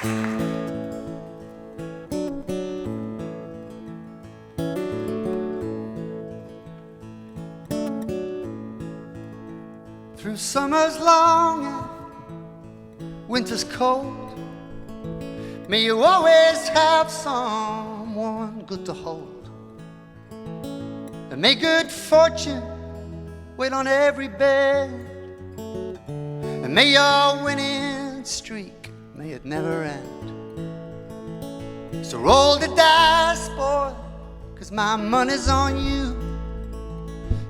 Through summer's long and winter's cold, may you always have someone good to hold. And may good fortune wait on every bed. And may your winning streak, may it never end. So roll the dice, boy, 'cause my money's on you.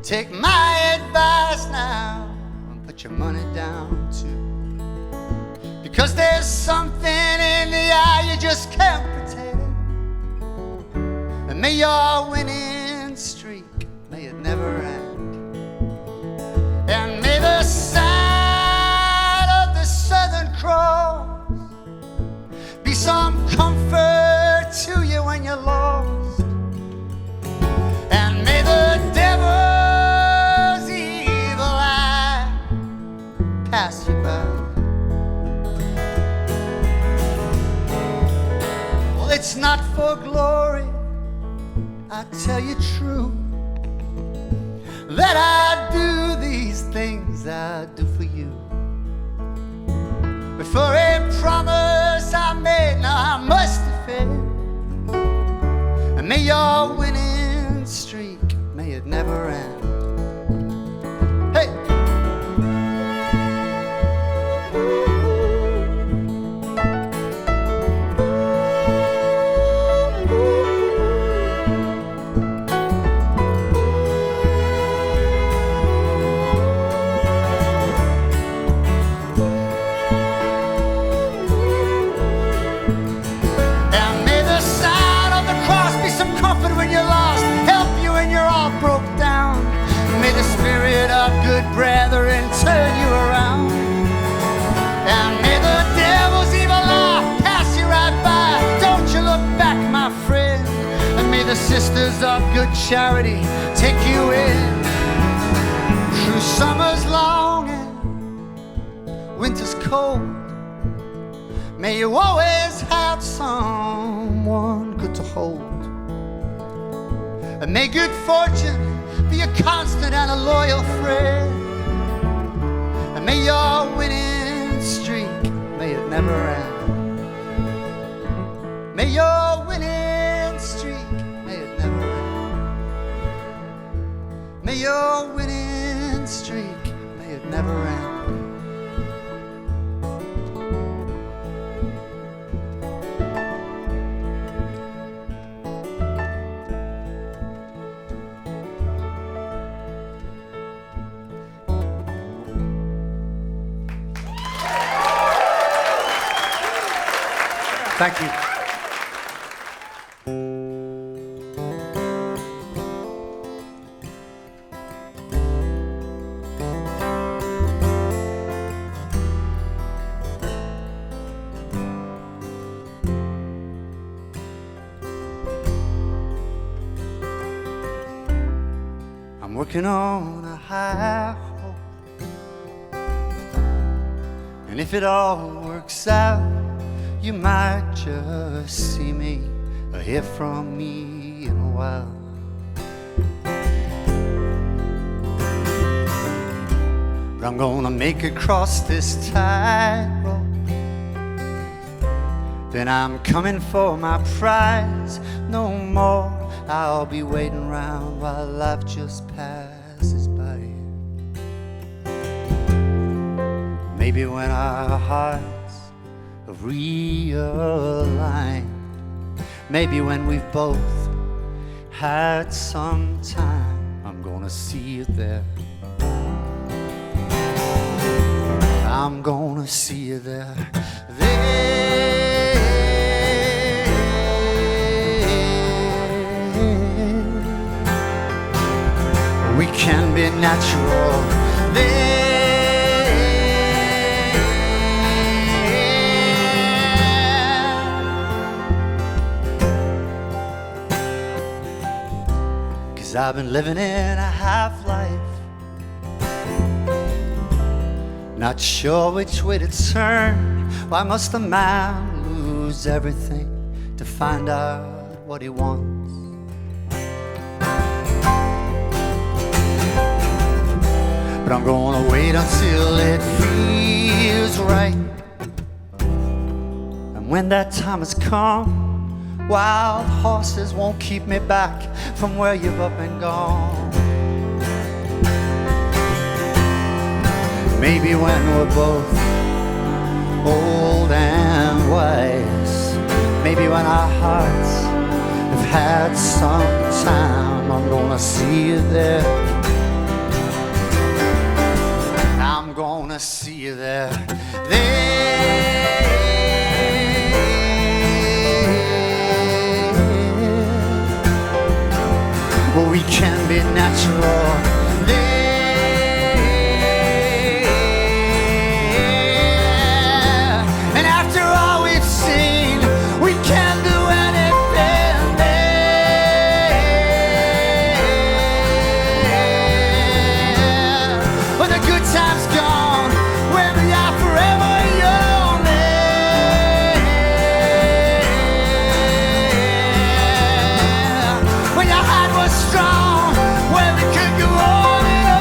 Take my advice now, put your money down too. Because there's something in the eye you just can't pretend. And may your winning streak, may it never end. And may the side of the Southern Cross be some comfort to you when you're lost. And may the devil's evil eye pass you by. Well, it's not for glory, I tell you true, that I do these things I do for you. But for a promise I made, now I must fulfill. And may your winning streak, may it never end. Hey! Brethren, turn you around. And may the devil's evil eye pass you right by. Don't you look back, my friend. And may the sisters of good charity take you in. Through summer's long and winter's cold, may you always have someone good to hold. And may good fortune be a constant and a loyal friend. And may your winning streak, may it never end. May your winning streak, may it never end. May your winning streak, may it never end. Thank you. I'm working on a high hope, and if it all works out, you might just see me or hear from me in a while. But I'm gonna make it across this tightrope. Then I'm coming for my prize. No more I'll be waiting around while life just passes by. Maybe when our hearts realigned, maybe when we've both had some time, I'm gonna see you there. I'm gonna see you there. We can be natural. I've been living in a half-life, not sure which way to turn. Why must a man lose everything to find out what he wants. But I'm gonna wait until it feels right. And when that time has come, wild horses won't keep me back from where you've up and gone. Maybe when we're both old and wise, maybe when our hearts have had some time, I'm gonna see you there. I'm gonna see you there. Well, we can be natural. And after all we've seen, we can do anything there. When the good times gone, when we are forever young. When your heart was strong, when we could go on and on.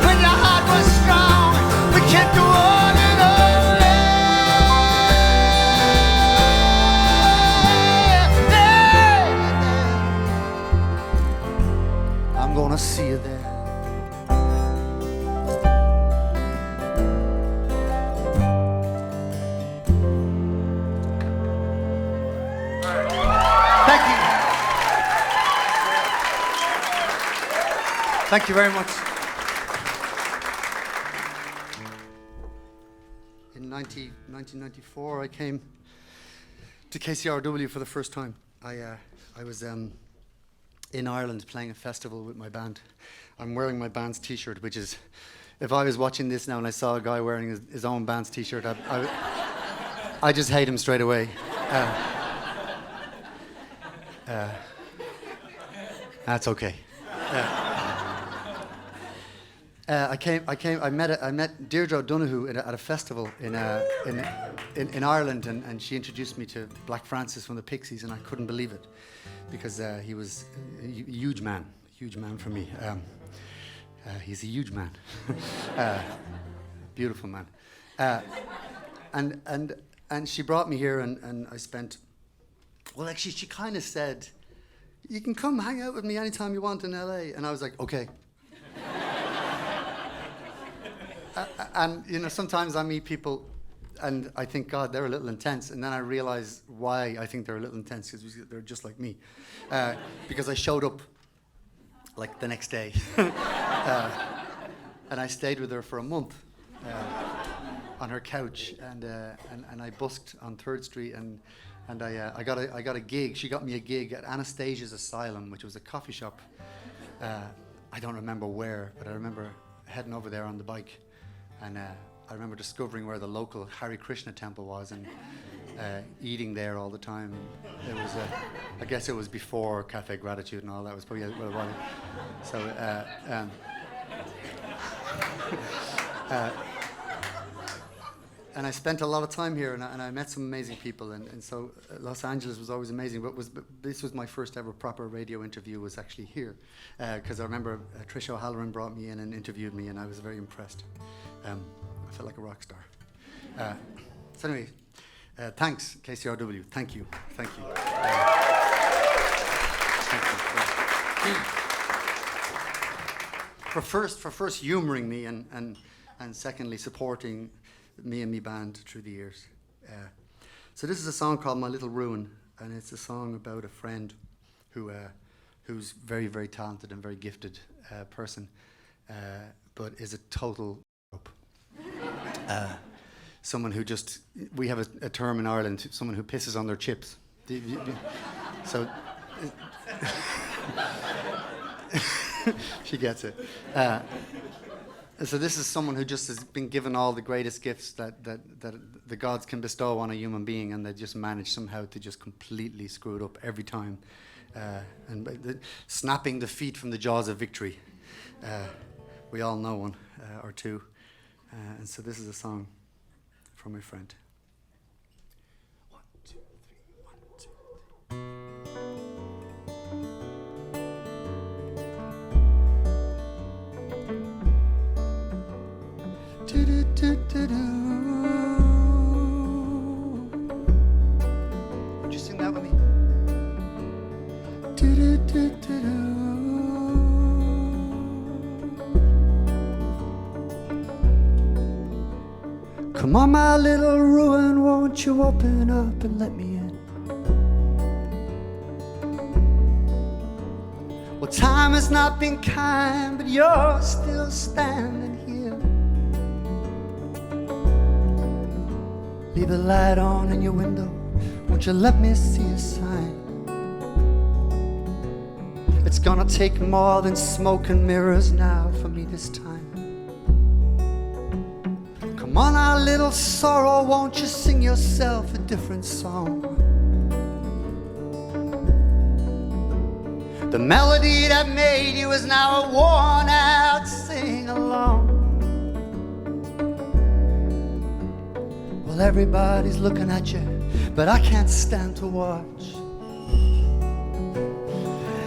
When your heart was strong, we could go on and on. I'm gonna see you there. Thank you very much. In 1994, I came to KCRW for the first time. I was in Ireland playing a festival with my band. I'm wearing my band's T-shirt, which is, if I was watching this now and I saw a guy wearing his own band's T-shirt, I just hate him straight away. That's okay. I met Deirdre O'Donoghue at a festival in Ireland, and she introduced me to Black Francis from the Pixies, and I couldn't believe it, because he was a huge man for me. He's a huge man, beautiful man, and she brought me here, and I spent. Well, actually, she kind of said, "You can come hang out with me anytime you want in LA," and I was like, "Okay." And you know, sometimes I meet people and I think, God, they're a little intense, and then I realize why I think they're a little intense, because they're just like me. Because I showed up like the next day, and I stayed with her for a month on her couch, and I busked on 3rd Street, and I got a gig. She got me a gig at Anastasia's Asylum, which was a coffee shop. I don't remember where, but I remember heading over there on the bike. And I remember discovering where the local Hare Krishna temple was, and eating there all the time. It was, I guess it was before Cafe Gratitude and all that. It was probably a while. So, and I spent a lot of time here, and I met some amazing people. And so Los Angeles was always amazing, but this was my first ever proper radio interview, was actually here. Because I remember Trish O'Halloran brought me in and interviewed me, and I was very impressed. I felt like a rock star. So anyway, thanks, KCRW. Thank you. Thank you. For first humouring me, and secondly supporting me and me band through the years. So this is a song called My Little Ruin, and it's a song about a friend who's very, very talented and very gifted person, but is a total someone who just, we have a term in Ireland, someone who pisses on their chips. So she gets it. So this is someone who just has been given all the greatest gifts that the gods can bestow on a human being, and they just manage somehow to just completely screw it up every time, snapping the feet from the jaws of victory. We all know one or two. And so this is a song from my friend. 1, 2, 3, 1, 2, 3. Do-do-do-do-do. Would you sing that with me? Do-do-do-do-do. Come on, my little ruin, won't you open up and let me in? Well, time has not been kind, but you're still standing here. Leave a light on in your window, won't you let me see a sign? It's gonna take more than smoke and mirrors now for me this time. Come on, our little sorrow, won't you sing yourself a different song? The melody that made you is now a worn out sing-along. Well, everybody's looking at you, but I can't stand to watch.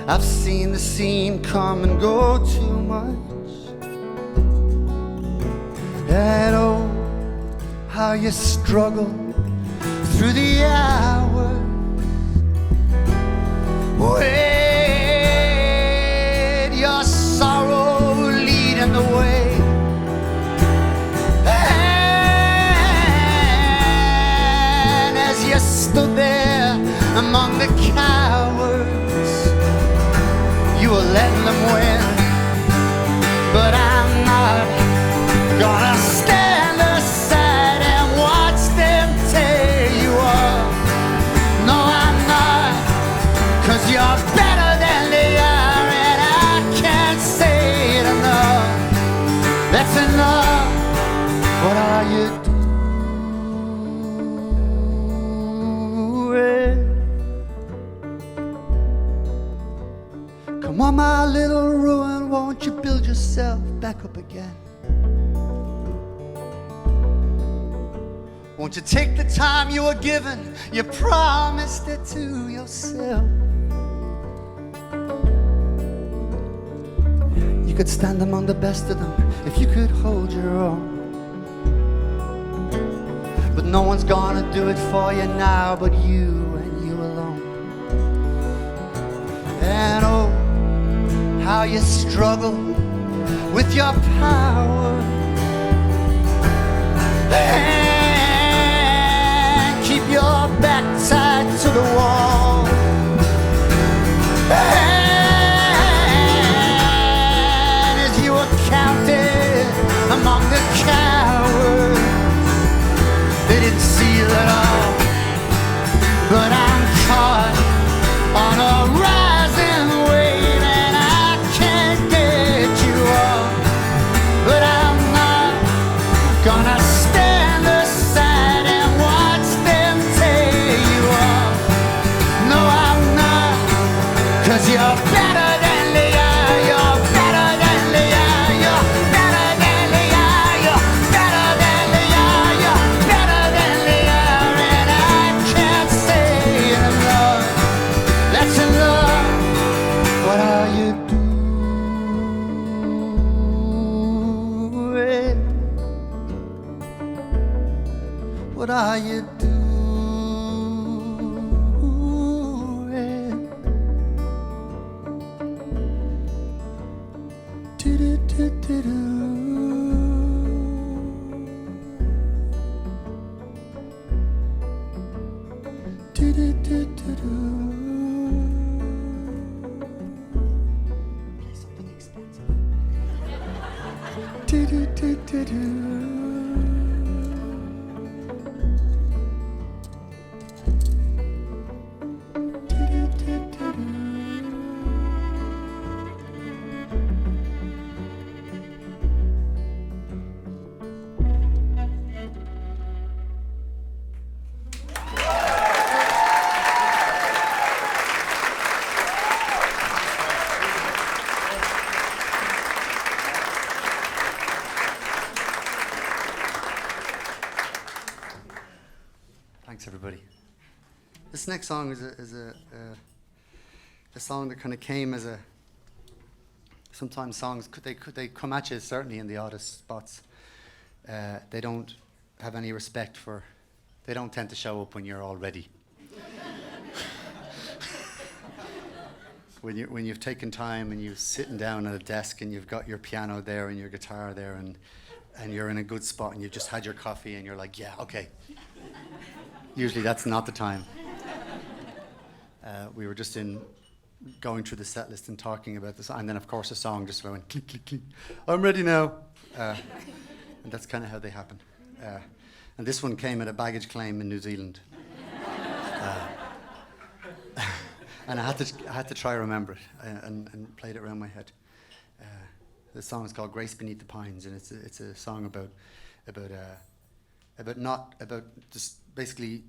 I've seen the scene come and go too much. And oh, how you struggle through the hours. With your sorrow leading the way. And as you stood there among the cowards, you were letting them win. But I'm not gonna stand aside and watch them tear you up. No, I'm not, 'cause you're better than they are, and I can't say it enough. That's enough. What are you doing? Come on, my little ruin, won't you build yourself back up again? Won't you take the time you were given? You promised it to yourself. You could stand among the best of them if you could hold your own. But no one's gonna do it for you now but you and you alone. And oh, how you struggle with your power. And keep your back tied to the wall. And as you were counted among the cowards, they didn't see it at all. But I'm caught on a rising wave, and I can't get you off. But I'm not gonna stand aside and watch them tear you off. No, I'm not, 'cause you're better than they are. You're better than they are. You're better than they are. You're better than they are. You're better than they are, and I can't say it enough. That's enough. What are you doing? What are you doing? Do-do-do-do-do. Do-do-do-do-do. Play something expensive. Do-do-do-do-do. everybody. This next song is a song that kind of came as a. Sometimes songs they come at you, certainly in the oddest spots. They don't have any respect for. They don't tend to show up when you're all ready. When you've taken time and you're sitting down at a desk and you've got your piano there and your guitar there and you're in a good spot and you've just had your coffee and you're like, yeah, okay. Usually that's not the time. We were just going through the set list and talking about this, and then of course a song just went click, click, click. I'm ready now. And that's kind of how they happen. And this one came at a baggage claim in New Zealand. And I had to try to remember it and played it around my head. The song is called Grace Beneath the Pines, and it's a song about just basically.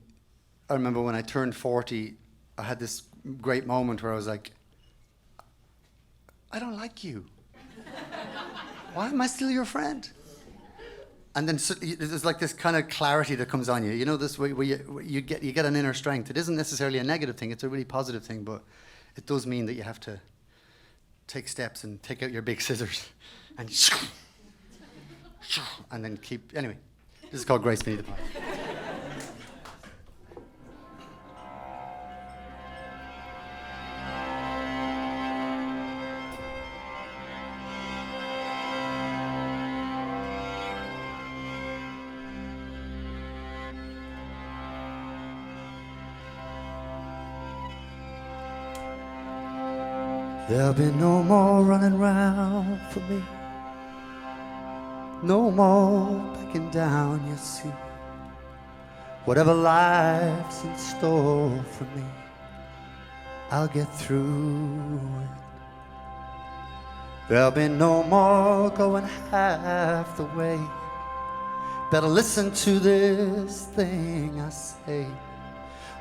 I remember when I turned 40, I had this great moment where I was like, I don't like you. Why am I still your friend? And then there's like this kind of clarity that comes on you. You know, this way where you get an inner strength. It isn't necessarily a negative thing. It's a really positive thing, but it does mean that you have to take steps and take out your big scissors and then keep. Anyway, this is called Grace Beneath the Pines. There'll be no more running round for me, no more backing down, you see. Whatever life's in store for me, I'll get through it. There'll be no more going half the way. Better listen to this thing I say.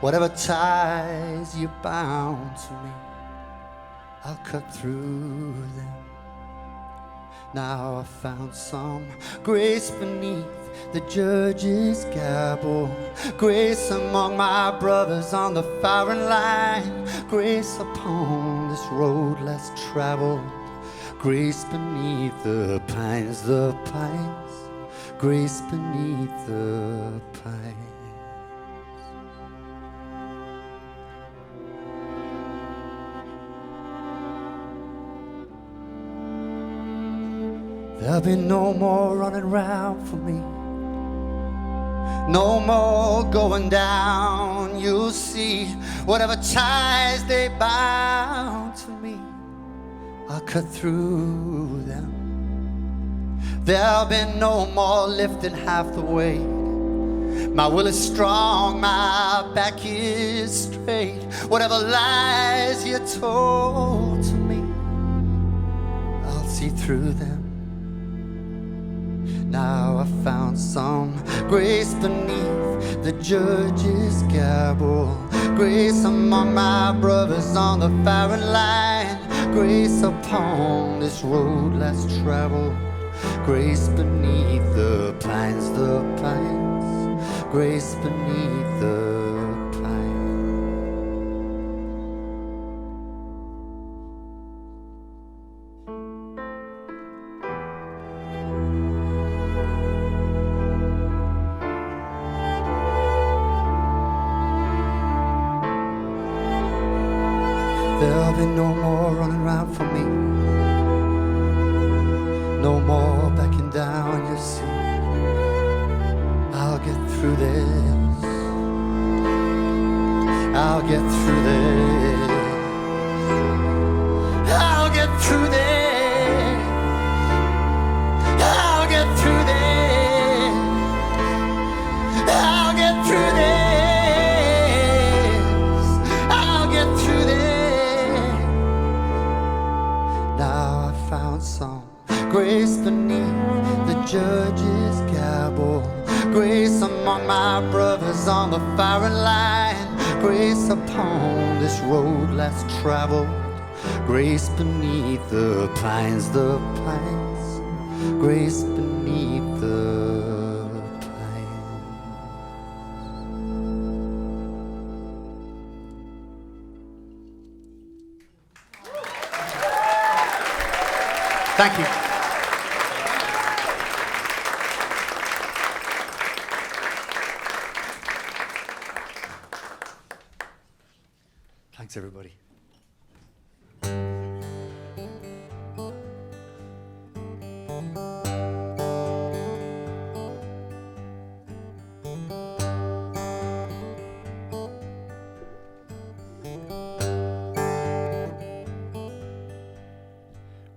Whatever ties you bound to me, I'll cut through them. Now I found some grace beneath the judge's gavel, grace among my brothers on the firing line, grace upon this road less traveled, grace beneath the pines, grace beneath the pines. There'll be no more running round for me, no more going down. You'll see whatever ties they bound to me, I'll cut through them. There'll be no more lifting half the weight. My will is strong, my back is straight. Whatever lies you told to me, I'll see through them. Now I found some grace beneath the judge's gavel, grace among my brothers on the firing line, grace upon this road less traveled, grace beneath the pines, grace beneath the There'll be no more running around for me, no more backing down, you see. I'll get through this, I'll get through this, I'll get through this, I'll get through this, I'll get through this. Some grace beneath the judge's gavel, grace among my brothers on the firing line, grace upon this road less traveled, grace beneath the pines, grace beneath the pines. Thank you. Thanks, everybody.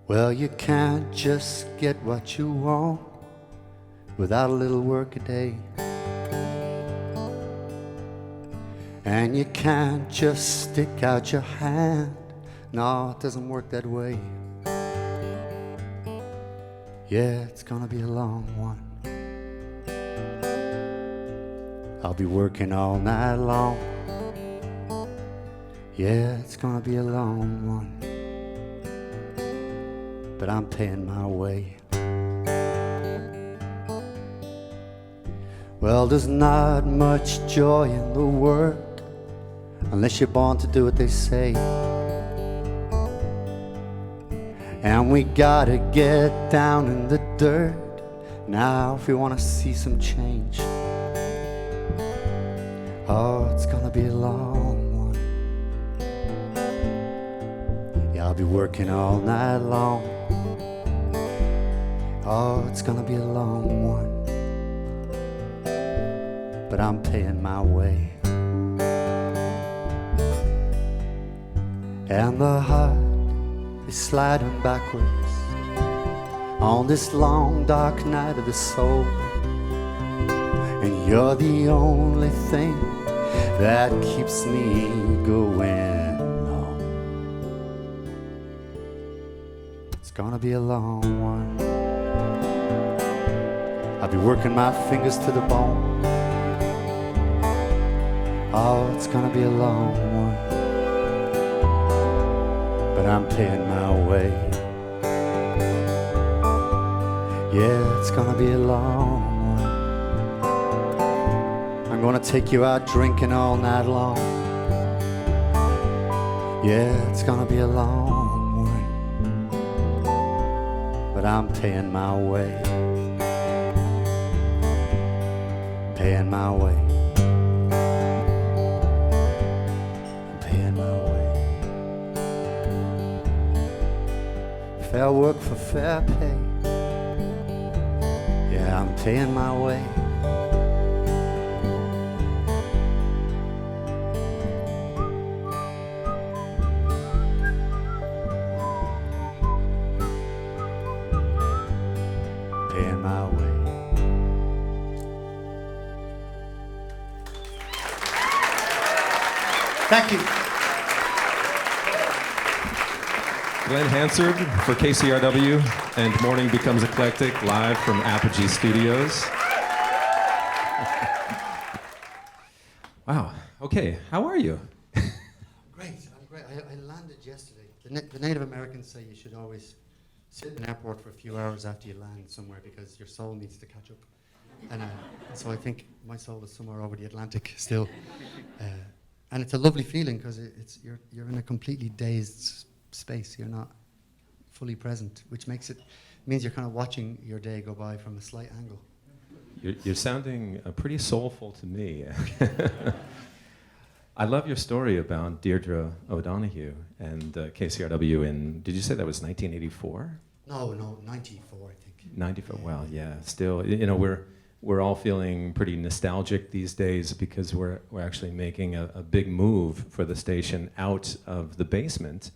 Well, you can't just get what you want without a little work a day. And you can't just stick out your hand. No, it doesn't work that way. Yeah, it's gonna be a long one. I'll be working all night long. Yeah, it's gonna be a long one. But I'm paying my way. Well, there's not much joy in the work unless you're born to do what they say. And we gotta get down in the dirt now if we wanna see some change. Oh, it's gonna be a long one. Yeah, I'll be working all night long. Oh, it's gonna be a long one. But I'm paying my way. And the heart is sliding backwards on this long dark night of the soul. And you're the only thing that keeps me going on. It's gonna be a long one. I'll be working my fingers to the bone. Oh, it's gonna be a long one. But I'm paying my way. Yeah, it's gonna be a long one. I'm gonna take you out drinking all night long. Yeah, it's gonna be a long one. But I'm paying my way. Paying my way. Fair work for fair pay. Yeah, I'm paying my way. Paying my way. Thank you. Glen Hansard for KCRW and Morning Becomes Eclectic, live from Apogee Studios. Wow. Okay, how are you? Great, I'm great. I landed yesterday. The Native Americans say you should always sit in an airport for a few hours after you land somewhere because your soul needs to catch up. And so I think my soul is somewhere over the Atlantic still. And it's a lovely feeling because you're in a completely dazed space. You're not fully present, which means you're kind of watching your day go by from a slight angle. You're sounding pretty soulful to me. I love your story about Deirdre O'Donoghue and KCRW in, did you say that was 1984? No, 94, I think. 94, well, yeah, still, we're all feeling pretty nostalgic these days because we're actually making a big move for the station out of the basement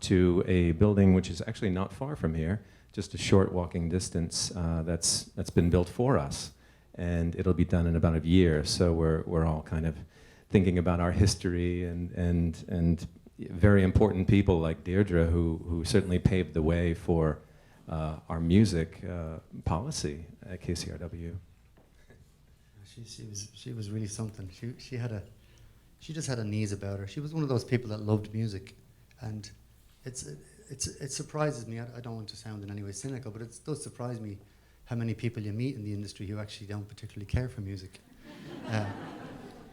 to a building which is actually not far from here, just a short walking distance that's been built for us. And it'll be done in about a year, so we're all kind of thinking about our history and very important people like Deirdre who certainly paved the way for our music policy at KCRW. She was really something. She just had a knees about her. She was one of those people that loved music, and it surprises me. I don't want to sound in any way cynical, but it does surprise me how many people you meet in the industry who actually don't particularly care for music.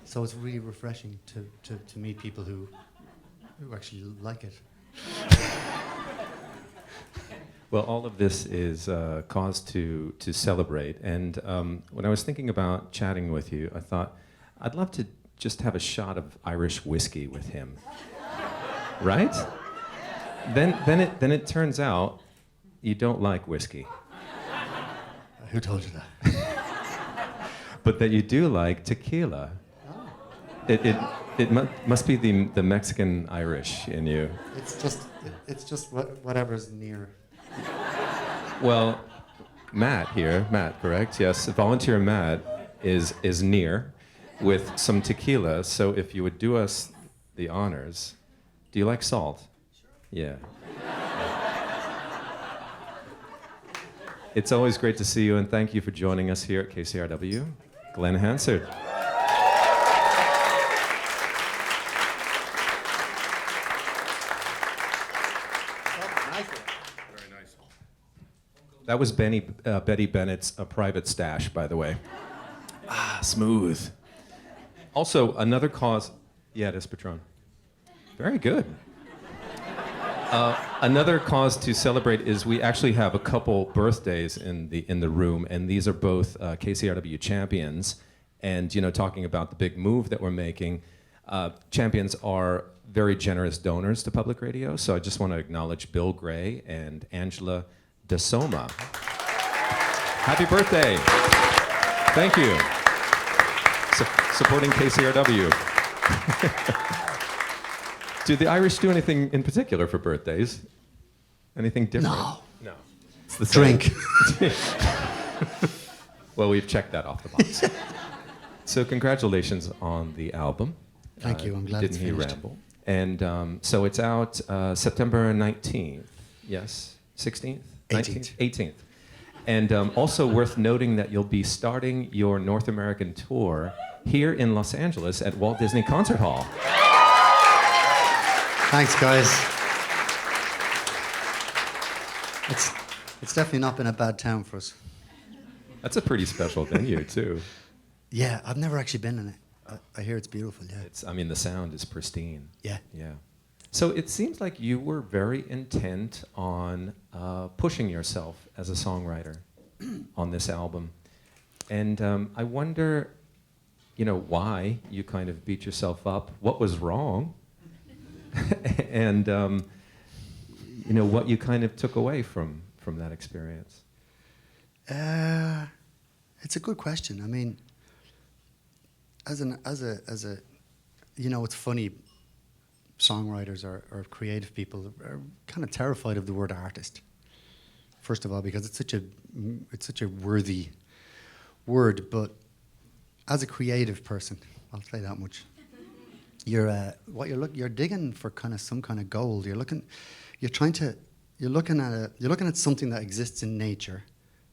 So it's really refreshing to meet people who actually like it. Well, all of this is cause to celebrate. And when I was thinking about chatting with you, I thought I'd love to just have a shot of Irish whiskey with him. Right? Then it turns out you don't like whiskey. Who told you that? But that you do like tequila. Oh. It must be the Mexican Irish in you. It's just whatever's near. Well, Matt, correct? Yes, volunteer Matt is near with some tequila. So if you would do us the honors, do you like salt? Sure. Yeah. It's always great to see you, and thank you for joining us here at KCRW. Glen Hansard. That was Betty Bennett's private stash, by the way. Smooth. Also, another cause. Yeah, it is Patron. Very good. Another cause to celebrate is we actually have a couple birthdays in the room, and these are both KCRW champions. And talking about the big move that we're making, champions are very generous donors to public radio. So I just want to acknowledge Bill Gray and Angela DeSoma. Happy birthday. Thank you. Supporting KCRW. Do the Irish do anything in particular for birthdays? Anything different? No. It's the drink. Well, we've checked that off the box. So congratulations on the album. Thank you. I'm glad it's finished. Didn't He Ramble? And so it's out September 19th. Yes? 16th? 18th. 18th. And also worth noting that you'll be starting your North American tour here in Los Angeles at Walt Disney Concert Hall. Thanks, guys. It's definitely not been a bad town for us. That's a pretty special venue, too. Yeah, I've never actually been in it. I hear it's beautiful, yeah. The sound is pristine. Yeah. Yeah. So it seems like you were very intent on pushing yourself as a songwriter on this album. And I wonder, why you kind of beat yourself up, what was wrong, and, what you kind of took away from that experience. It's a good question. I mean, it's funny. Songwriters or creative people are kind of terrified of the word artist. First of all, because it's such a worthy word. But as a creative person, I'll say that much. You're digging for kind of some kind of gold. You're looking at something that exists in nature,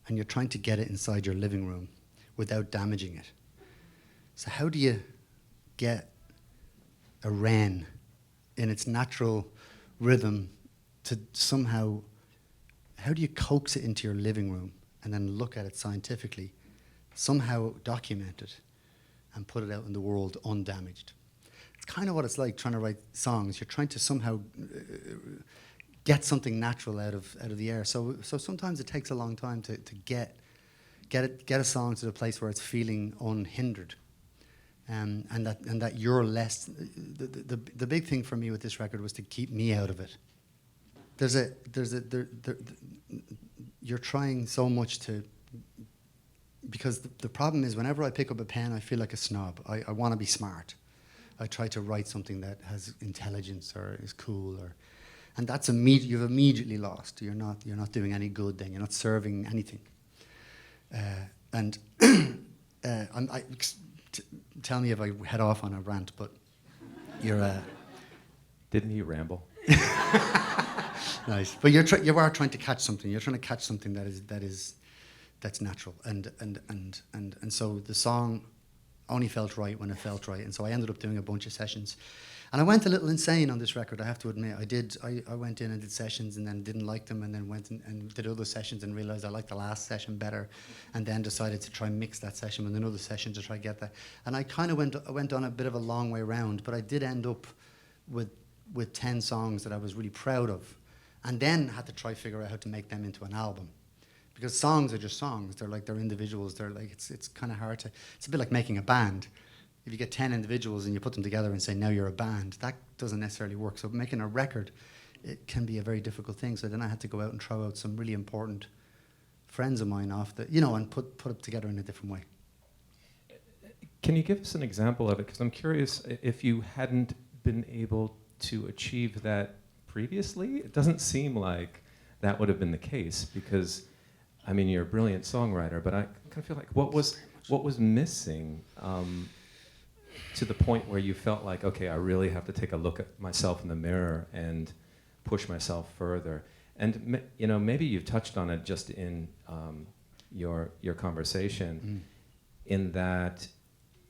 and you're trying to get it inside your living room without damaging it. So how do you get a wren in its natural rhythm to somehow, how do you coax it into your living room and then look at it scientifically, somehow document it and put it out in the world undamaged? It's kind of what it's like trying to write songs. You're trying to somehow get something natural out of the air. So sometimes it takes a long time to get a song to the place where it's feeling unhindered. And that you're less. The big thing for me with this record was to keep me out of it. You're trying so much to, because the problem is whenever I pick up a pen, I feel like a snob. I want to be smart. I try to write something that has intelligence or is cool, and that's you've immediately lost. You're not doing any good then. You're not serving anything. Tell me if I head off on a rant, but you're. Didn't he ramble? Nice, but you are trying to catch something. You're trying to catch something that's natural, and so the song only felt right when it felt right, and so I ended up doing a bunch of sessions, and I went a little insane on this record. I have to admit, I went in and did sessions, and then didn't like them, and then went and did other sessions, and realized I liked the last session better, and then decided to try and mix that session with another session to try to get that. And I kind of went on a bit of a long way round, but I did end up with 10 songs that I was really proud of, and then had to try figure out how to make them into an album. Because songs are just songs. They're individuals. It's kind of hard to, it's a bit like making a band. If you get 10 individuals and you put them together and say, now you're a band, that doesn't necessarily work. So making a record, it can be a very difficult thing. So then I had to go out and throw out some really important friends of mine off the, and put it together in a different way. Can you give us an example of it? Because I'm curious, if you hadn't been able to achieve that previously, it doesn't seem like that would have been the case, because, I mean, you're a brilliant songwriter, but I kind of feel like what was missing to the point where you felt like, okay, I really have to take a look at myself in the mirror and push myself further. And maybe you've touched on it just in your conversation, in that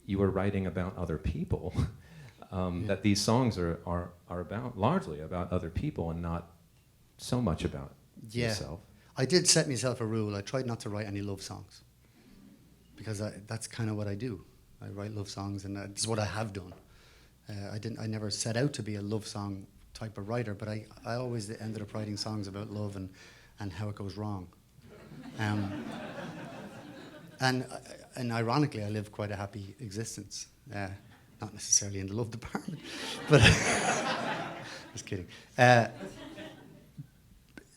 you were writing about other people. That these songs are about, largely about other people and not so much about yourself. I did set myself a rule. I tried not to write any love songs, because that's kind of what I do. I write love songs, and it's what I have done. I never set out to be a love song type of writer, but I always ended up writing songs about love and how it goes wrong. And ironically, I live quite a happy existence. Not necessarily in the love department, but just kidding.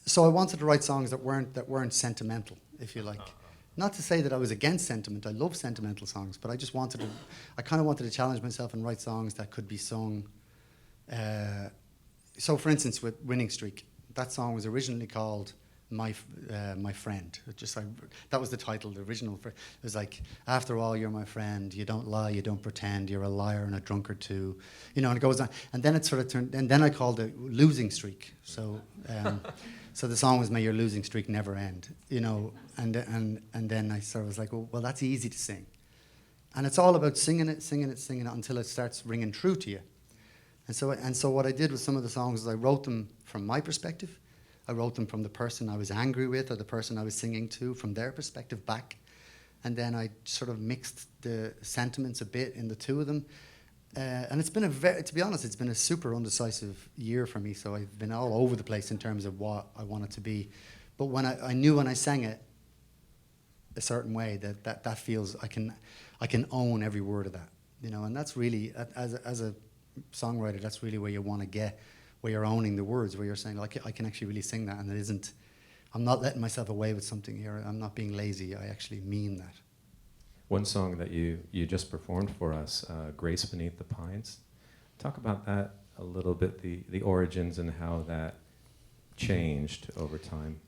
So I wanted to write songs that weren't sentimental, if you like. Not to say that I was against sentiment. I love sentimental songs, but I kind of wanted to challenge myself and write songs that could be sung. So, for instance, with Winning Streak, that song was originally called My Friend. That was the title, the original. It was like, after all, you're my friend. You don't lie, you don't pretend. You're a liar and a drunkard too. And it goes on. And then it sort of turned. And then I called it Losing Streak. So, so the song was May Your Losing Streak Never End. And then I sort of was like, well, that's easy to sing. And it's all about singing it until it starts ringing true to you. And so what I did with some of the songs is I wrote them from my perspective. I wrote them from the person I was angry with or the person I was singing to, from their perspective back. And then I sort of mixed the sentiments a bit in the two of them. And it's been to be honest, it's been a super undecisive year for me. So I've been all over the place in terms of what I want it to be. But when I knew when I sang it a certain way that feels I can own every word of that, and that's really, as a songwriter, that's really where you want to get, where you're owning the words, where you're saying, like, I can actually really sing that, and it isn't, I'm not letting myself away with something here. I'm not being lazy. I actually mean that. One song that you just performed for us, Grace Beneath the Pines. Talk about that a little bit, the origins and how that changed over time.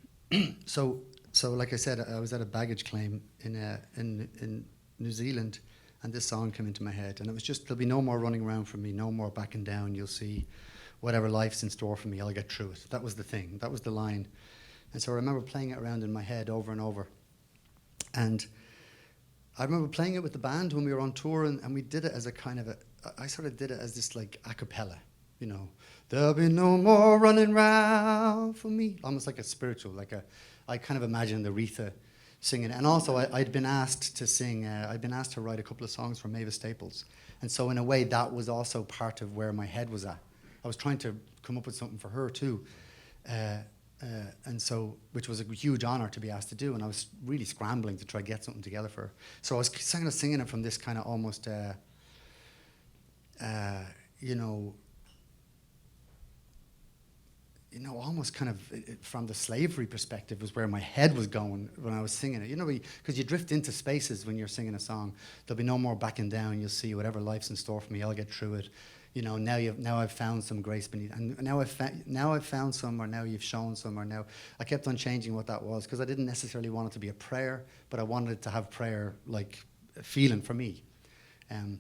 So like I said, I was at a baggage claim in New Zealand, and this song came into my head, and it was just, there'll be no more running around for me, no more backing down. You'll see whatever life's in store for me, I'll get through it. That was the thing. That was the line. And so I remember playing it around in my head over and over. And I remember playing it with the band when we were on tour, and we did it as a kind of I sort of did it as this like a cappella, There'll be no more running round for me. Almost like a spiritual, I kind of imagined Aretha singing. And also I'd been asked to sing, I'd been asked to write a couple of songs for Mavis Staples. And so in a way that was also part of where my head was at. I was trying to come up with something for her too. And so, which was a huge honor to be asked to do, and I was really scrambling to try to get something together for her. So I was kind of singing it from this kind of almost, almost kind of from the slavery perspective was where my head was going when I was singing it. Because you drift into spaces when you're singing a song. There'll be no more backing down. You'll see whatever life's in store for me. I'll get through it. Now I've found some grace beneath, and now I've found some, or now you've shown some, or now I kept on changing what that was, because I didn't necessarily want it to be a prayer, but I wanted it to have prayer like a feeling for me, and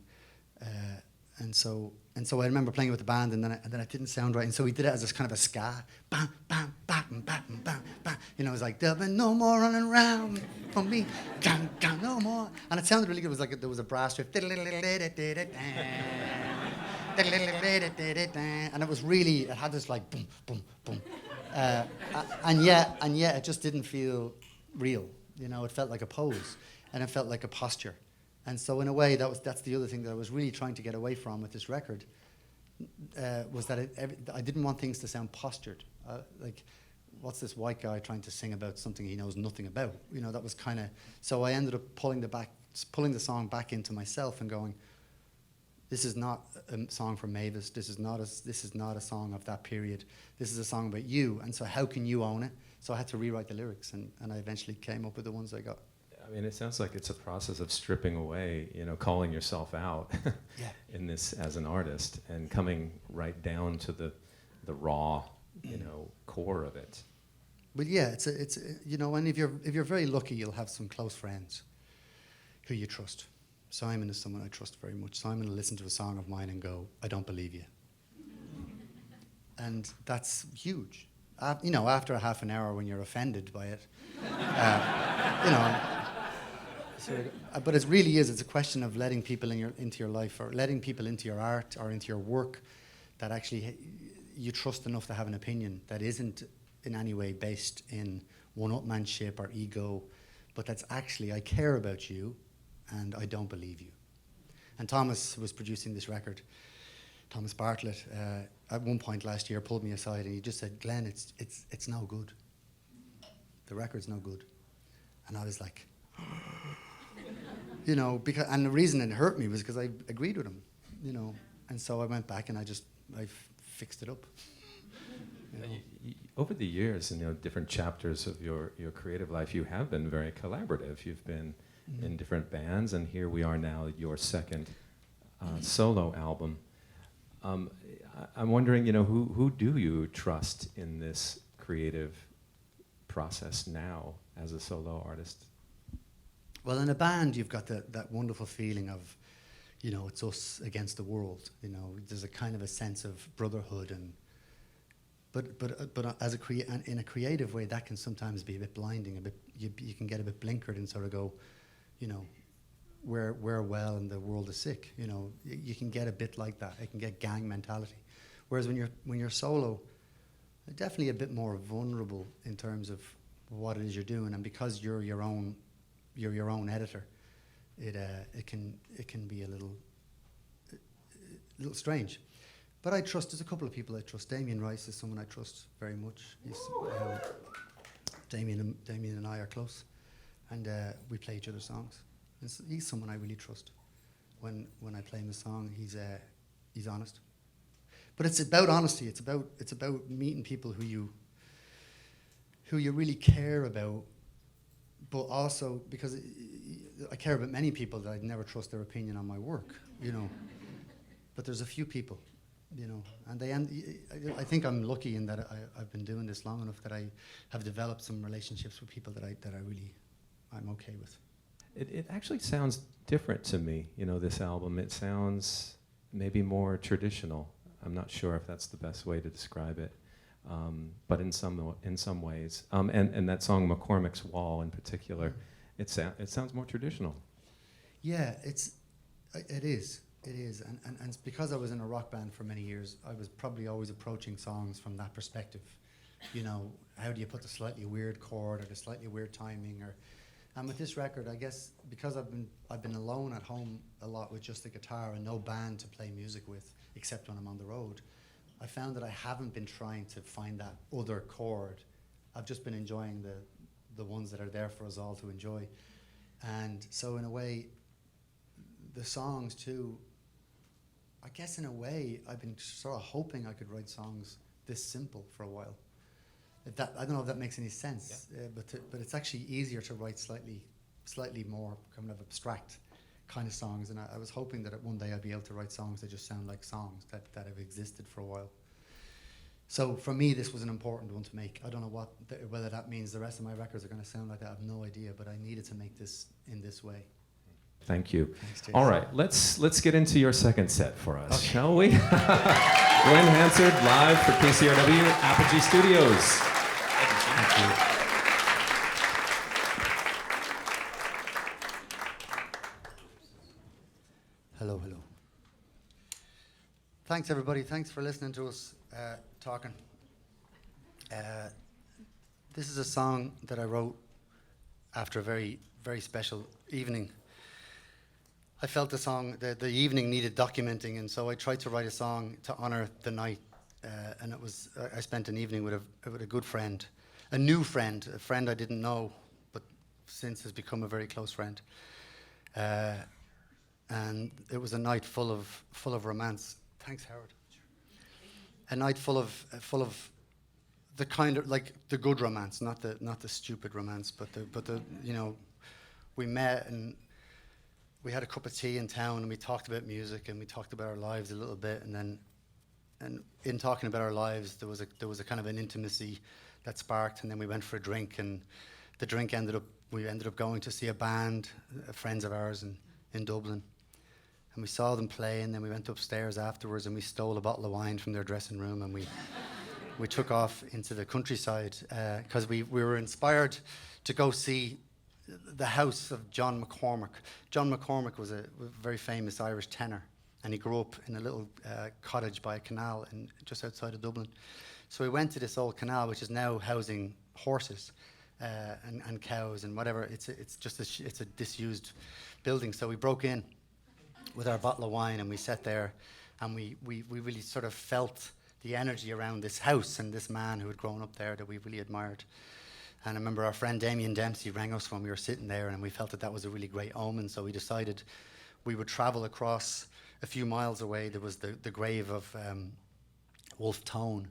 so I remember playing it with the band, and then it didn't sound right, and so we did it as this kind of a ska, bam bam bam bam bam bam. It was like there'll be no more running around for me, gang, gang, no more, and it sounded really good. It was like there was a brass riff. And it was really, it had this like boom, boom, boom. And yet it just didn't feel real. It felt like a pose, and it felt like a posture. And so in a way, that's the other thing that I was really trying to get away from with this record, was that I didn't want things to sound postured. Like, what's this white guy trying to sing about something he knows nothing about? You know, that was kind of... So I ended up pulling the song back into myself and going, this is not a song for Mavis. This is not a song of that period. This is a song about you. And so how can you own it? So I had to rewrite the lyrics, and I eventually came up with the ones I got. I mean, it sounds like it's a process of stripping away, you know, calling yourself out in this as an artist and coming right down to the raw, you know, core of it. But yeah, it's you know, and if you're very lucky, you'll have some close friends who you trust. Simon is someone I trust very much. Simon will listen to a song of mine and go, "I don't believe you," and that's huge. You know, after a half an hour when you're offended by it, you know. But it really is. It's a question of letting people into your life, or letting people into your art or into your work that actually you trust enough to have an opinion that isn't in any way based in one-upmanship or ego, but that's actually, I care about you and I don't believe you. And Thomas was producing this record. Thomas Bartlett, at one point last year, pulled me aside and he just said, "Glenn, it's no good. The record's no good." And I was like, you know, and the reason it hurt me was because I agreed with him, you know. And so I went back and I fixed it up. You know. Over the years, you know, different chapters of your creative life, you have been very collaborative. You've been in different bands, and here we are now, your second solo album. I'm wondering, you know, who do you trust in this creative process now as a solo artist? Well, in a band, you've got that wonderful feeling of, you know, it's us against the world. You know, there's a kind of a sense of brotherhood, and but as in a creative way, that can sometimes be a bit blinding. You can get a bit blinkered and sort of go, you know, we're well and the world is sick. You know, you can get a bit like that. It can get gang mentality. Whereas when you're solo, you're definitely a bit more vulnerable in terms of what it is you're doing, and because you're your own editor, it can be a little strange. But there's a couple of people I trust. Damien Rice is someone I trust very much. Damien and I are close, and we play each other's songs. And so he's someone I really trust. When I play him a song, he's honest. But it's about honesty. It's about meeting people who you really care about. But also, because I care about many people, that I'd never trust their opinion on my work, you know. But there's a few people, you know, and I think I'm lucky in that I've been doing this long enough that I have developed some relationships with people that I'm okay with. It actually sounds different to me, you know, this album. It sounds maybe more traditional. I'm not sure if that's the best way to describe it. But in some ways, and that song McCormack's Wall in particular, it sounds more traditional. Yeah, it is, and it's because I was in a rock band for many years, I was probably always approaching songs from that perspective. You know, how do you put the slightly weird chord or the slightly weird timing, and with this record, I guess because I've been alone at home a lot with just the guitar and no band to play music with except when I'm on the road. I found that I haven't been trying to find that other chord. I've just been enjoying the ones that are there for us all to enjoy. And so in a way, the songs too, I guess in a way, I've been sort of hoping I could write songs this simple for a while. I don't know if that makes any sense, yeah. But it's actually easier to write slightly more kind of abstract kind of songs, and I was hoping that one day I'd be able to write songs that just sound like songs that have existed for a while. So for me, this was an important one to make. I don't know whether that means the rest of my records are going to sound like that. I have no idea, but I needed to make this in this way. Thank you. Thanks, Jason. All right, let's get into your second set for us, shall we? Glen Hansard live for KCRW Apogee Studios. Thank you. Hello. Thanks, everybody. Thanks for listening to us talking. This is a song that I wrote after a very, very special evening. I felt the evening needed documenting, and so I tried to write a song to honor the night. And it was, I spent an evening with a good friend, a new friend, a friend I didn't know, but since has become a very close friend. And it was a night full of romance. Thanks, Howard. A night full of the kind of, like, the good romance, not the stupid romance, but the you know, we met and we had a cup of tea in town and we talked about music and we talked about our lives a little bit, and in talking about our lives there was a kind of an intimacy that sparked, and then we went for a drink, and the drink we ended up going to see a band, friends of ours in Dublin, and we saw them play, and then we went upstairs afterwards and we stole a bottle of wine from their dressing room, and we took off into the countryside because we were inspired to go see the house of John McCormack. John McCormack was a very famous Irish tenor, and he grew up in a little cottage by a canal just outside of Dublin. So we went to this old canal, which is now housing horses and cows and whatever. It's a disused building. So we broke in with our bottle of wine, and we sat there, and we really sort of felt the energy around this house and this man who had grown up there that we really admired. And I remember our friend Damien Dempsey rang us when we were sitting there, and we felt that was a really great omen, so we decided we would travel across. A few miles away there was the grave of Wolfe Tone,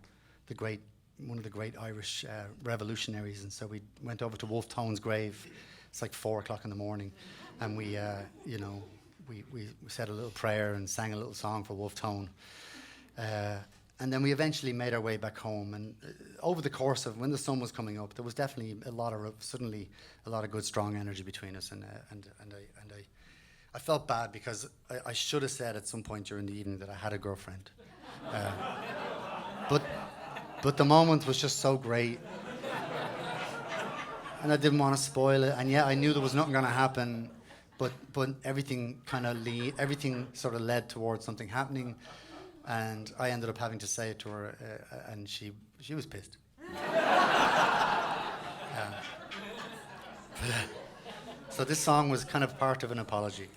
one of the great Irish revolutionaries, and so we went over to Wolfe Tone's grave. It's like 4:00 in the morning, and we said a little prayer and sang a little song for Wolfe Tone. And then we eventually made our way back home, and over the course of when the sun was coming up, there was definitely suddenly a lot of good, strong energy between us, and I felt bad because I should have said at some point during the evening that I had a girlfriend, but the moment was just so great, and I didn't want to spoil it, and yet I knew there was nothing going to happen, but everything sort of led towards something happening. And I ended up having to say it to her, and she was pissed. So this song was kind of part of an apology.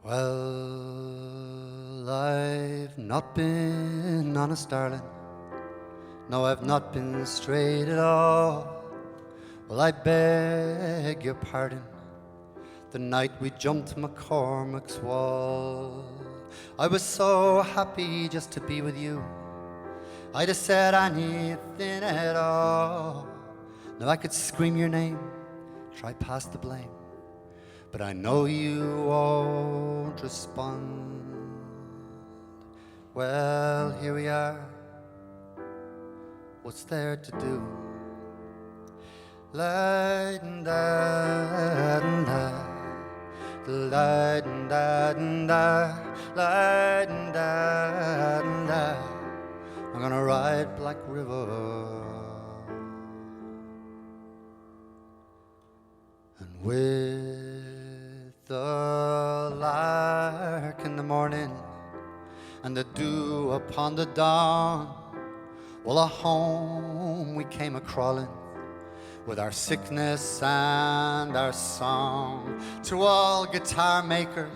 Well, I've not been honest, darling. No, I've not been straight at all. Well, I beg your pardon. The night we jumped McCormack's wall, I was so happy just to be with you. I'd have said anything at all. Now I could scream your name, try pass the blame, but I know you won't respond. Well, here we are. What's there to do? La-da-da-da-da, la-da-da-da-da, la-da-da-da-da. I'm gonna ride Black River, and with the lark in the morning and the dew upon the dawn, well, a home we came a-crawling with our sickness and our song. To all guitar makers,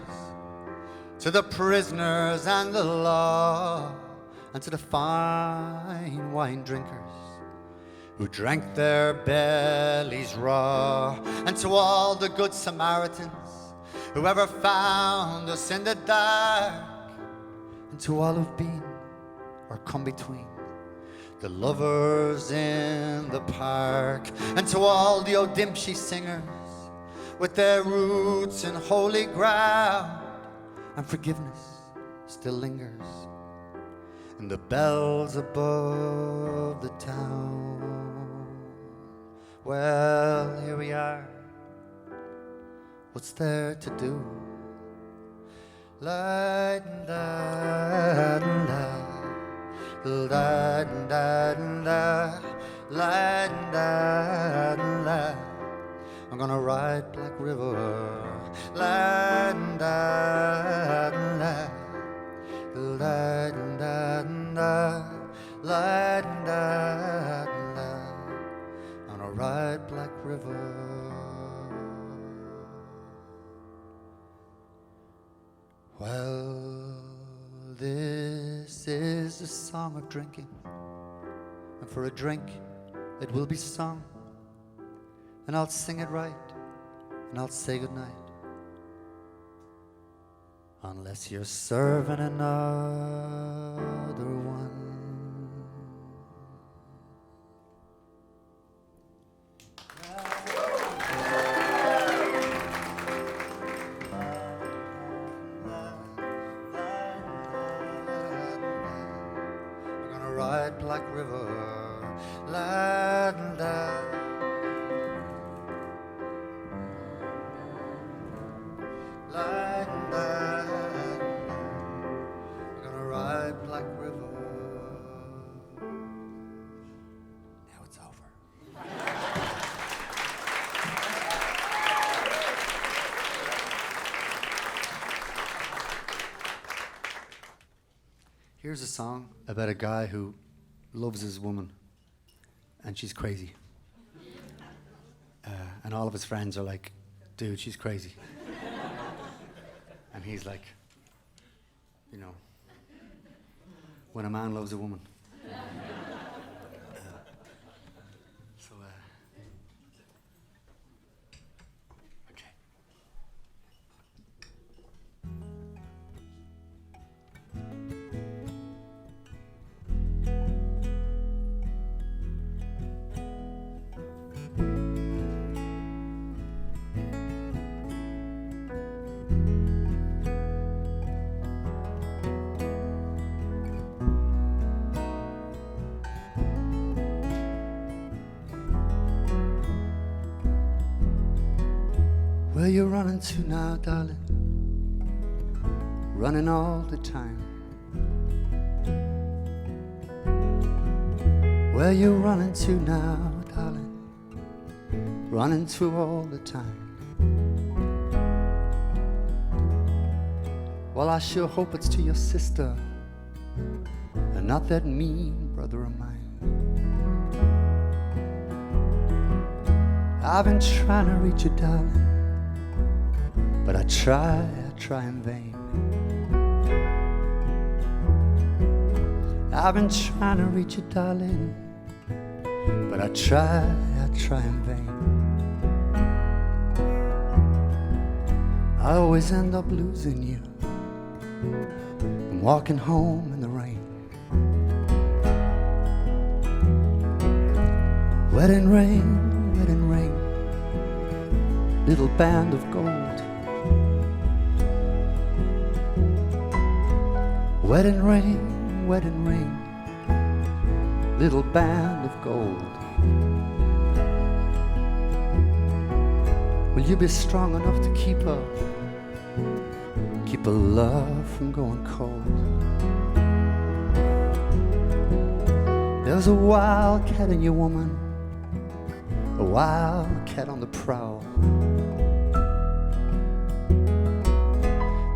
to the prisoners and the law, and to the fine wine drinkers who drank their bellies raw, and to all the good Samaritans who ever found us in the dark, and to all who've been or come between, the lovers in the park, and to all the O'Dimpsey singers with their roots in holy ground, and forgiveness still lingers in the bells above the town. Well, here we are. What's there to do? La-da-da-da, la-da-da-da, la-da-da-da. I'm gonna ride Black River. La da da la da da la da da. I'm gonna ride Black River. Well, this is a song of drinking, and for a drink it will be sung, and I'll sing it right, and I'll say goodnight, unless you're serving another one. Black River, la da. La da. We're gonna ride Black River. Now it's over. Here's a song about a guy who loves his woman, and she's crazy. And all of his friends are like, dude, she's crazy. And he's like, you know, when a man loves a woman. Okay. Where you running to now, darling? Running all the time. Where you running to now, darling? Running to all the time. Well, I sure hope it's to your sister, and not that mean brother of mine. I've been trying to reach you, darling, but I try in vain. I've been trying to reach you, darling, but I try in vain. I always end up losing you. I'm walking home in the rain. Wedding ring, little band of gold. Wedding ring, little band of gold. Will you be strong enough to keep a love from going cold? There's a wild cat in your woman, a wild cat on the prowl.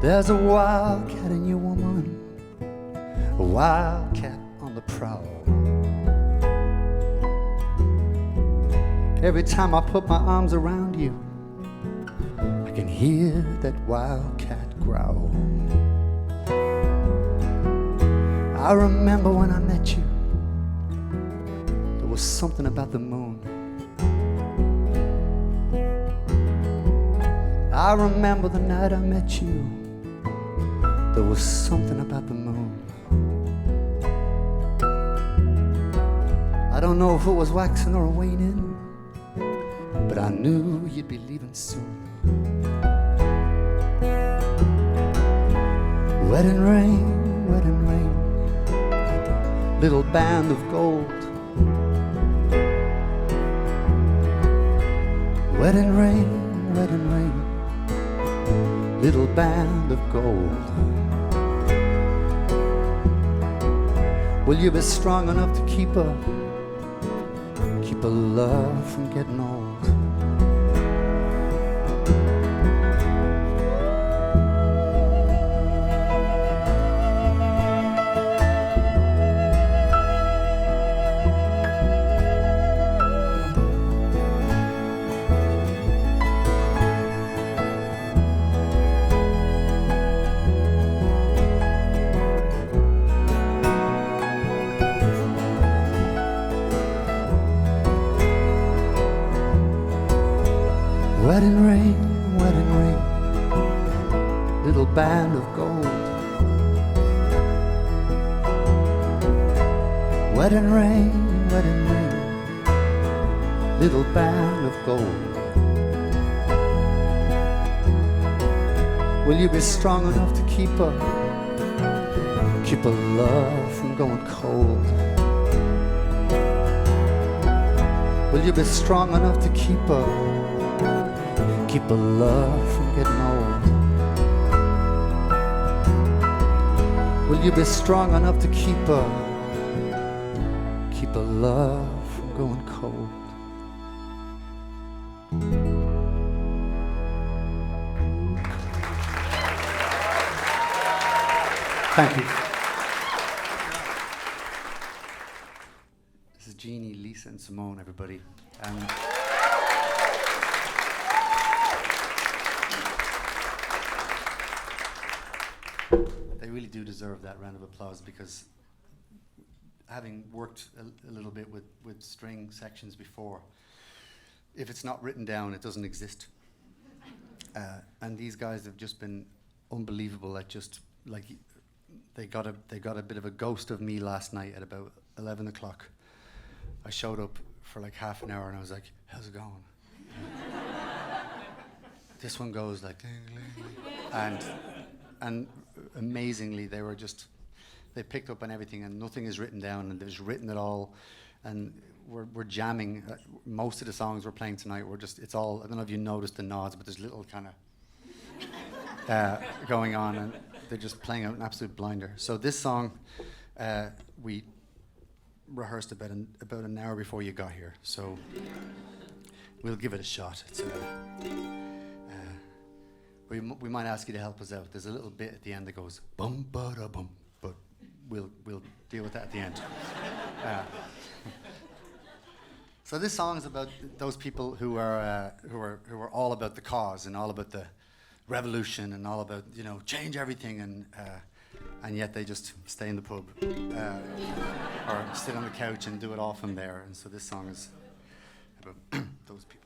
There's a wild cat in your woman, a wild cat on the prowl. Every time I put my arms around you, I can hear that wild cat growl. I remember when I met you, there was something about the moon. I remember the night I met you, there was something about the moon. I don't know if it was waxing or waning, but I knew you'd be leaving soon. Wedding ring, little band of gold. Wedding ring, little band of gold. Will you be strong enough to keep a love from getting old? Wedding ring, little band of gold. Wedding ring, little band of gold. Will you be strong enough to keep a love from going cold? Will you be strong enough to keep a love from getting old? Will you be strong enough to keep a love from going cold? Thank you. This is Jeannie, Lisa, and Simone, everybody. They really do deserve that round of applause, because having worked a little bit with string sections before, if it's not written down, it doesn't exist. And these guys have just been unbelievable at just like. They got a bit of a ghost of me last night at about 11 o'clock. I showed up for like half an hour and I was like, how's it going? This one goes like, and amazingly they picked up on everything, and nothing is written down, and there's written it all, and we're jamming. Most of the songs we're playing tonight, it's all, I don't know if you noticed the nods, but there's little kind of going on, and they're just playing out an absolute blinder. So this song, we rehearsed about an hour before you got here. So we'll give it a shot. It's we might ask you to help us out. There's a little bit at the end that goes bum ba da bum, but we'll deal with that at the end. So this song is about those people who are all about the cause and all about the revolution and all about, change everything, and yet they just stay in the pub or sit on the couch and do it all from there. And so this song is about those people.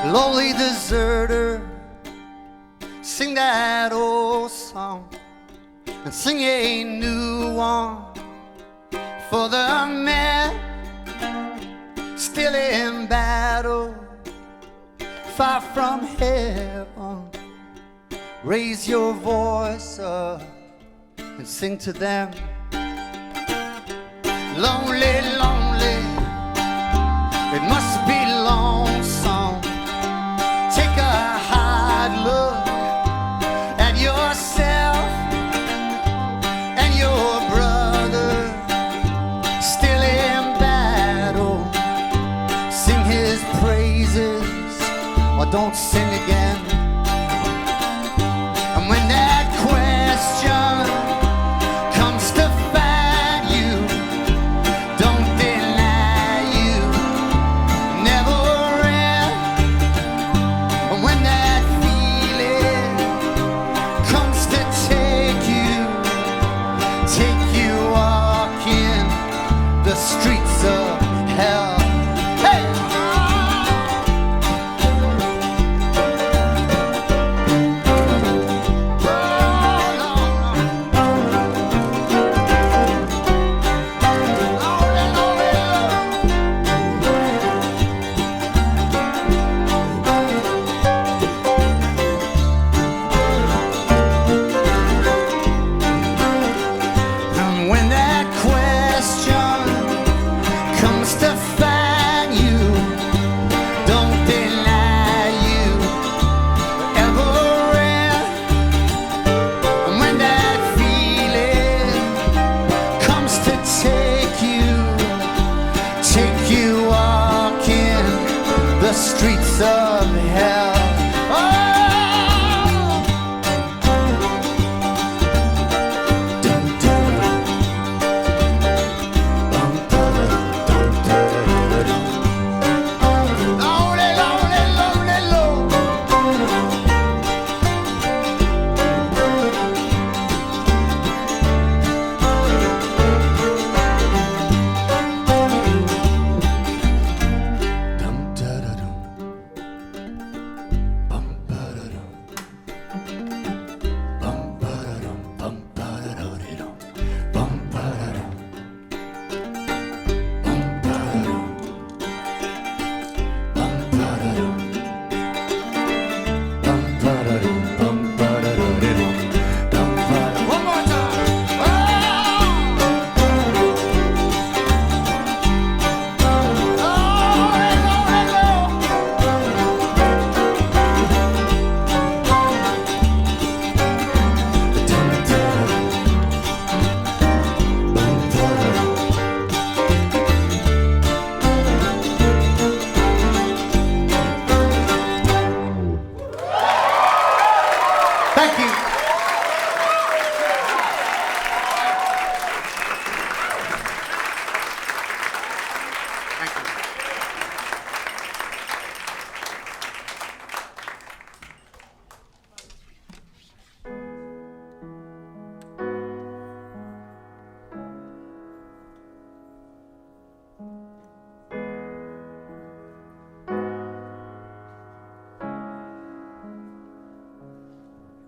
Lonely deserter, sing that old song and sing a new one for the men still in battle, far from heaven. Raise your voice up and sing to them. Lonely, lonely, it must be lonesome. Take a hard look at yourself and your brother still in battle. Sing his praises or don't sing again. And when that question comes to find you, don't deny you never ran. And when that feeling comes to take you walking the streets of hell. Hey!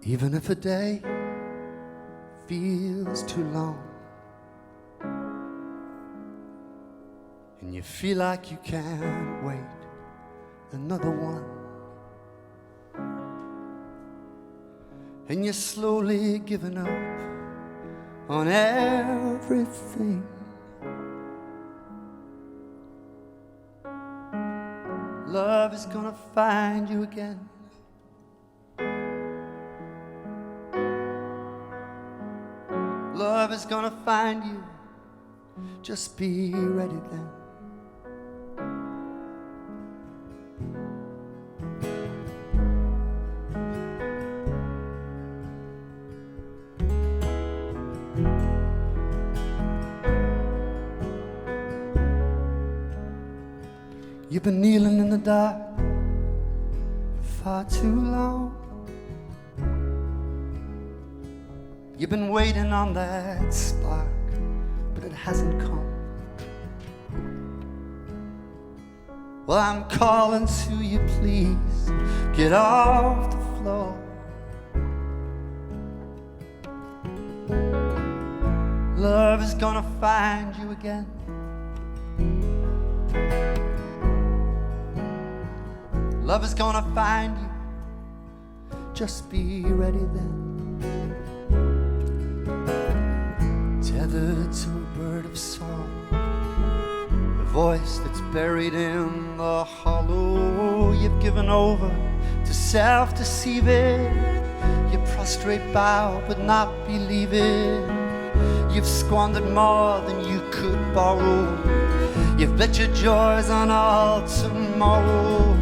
Even if a day feels too long and you feel like you can't wait another one, and you're slowly giving up on everything, love is gonna find you again. Love is gonna find you. Just be ready then. You've been kneeling in the dark for far too long. You've been waiting on that spark, but it hasn't come. Well, I'm calling to you, please get off the floor. Love is gonna find you again. Love is gonna find you. Just be ready then. Tethered to a bird of song, a voice that's buried in the hollow. You've given over to self-deceiving. You prostrate bow but not believing. You've squandered more than you could borrow. You've bet your joys on all tomorrows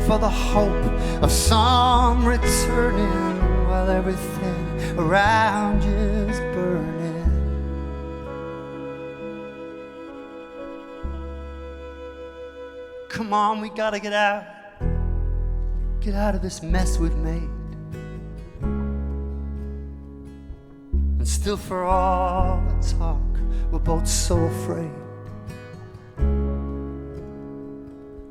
for the hope of some returning while everything around you is burning. Come on, we gotta get out of this mess we've made. And still for all the talk, we're both so afraid.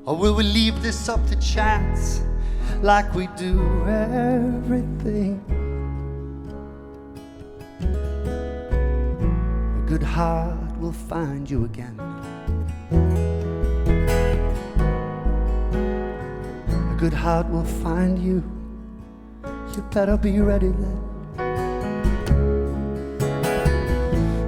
Or will we leave this up to chance like we do everything? A good heart will find you again. A good heart will find you. You better be ready then.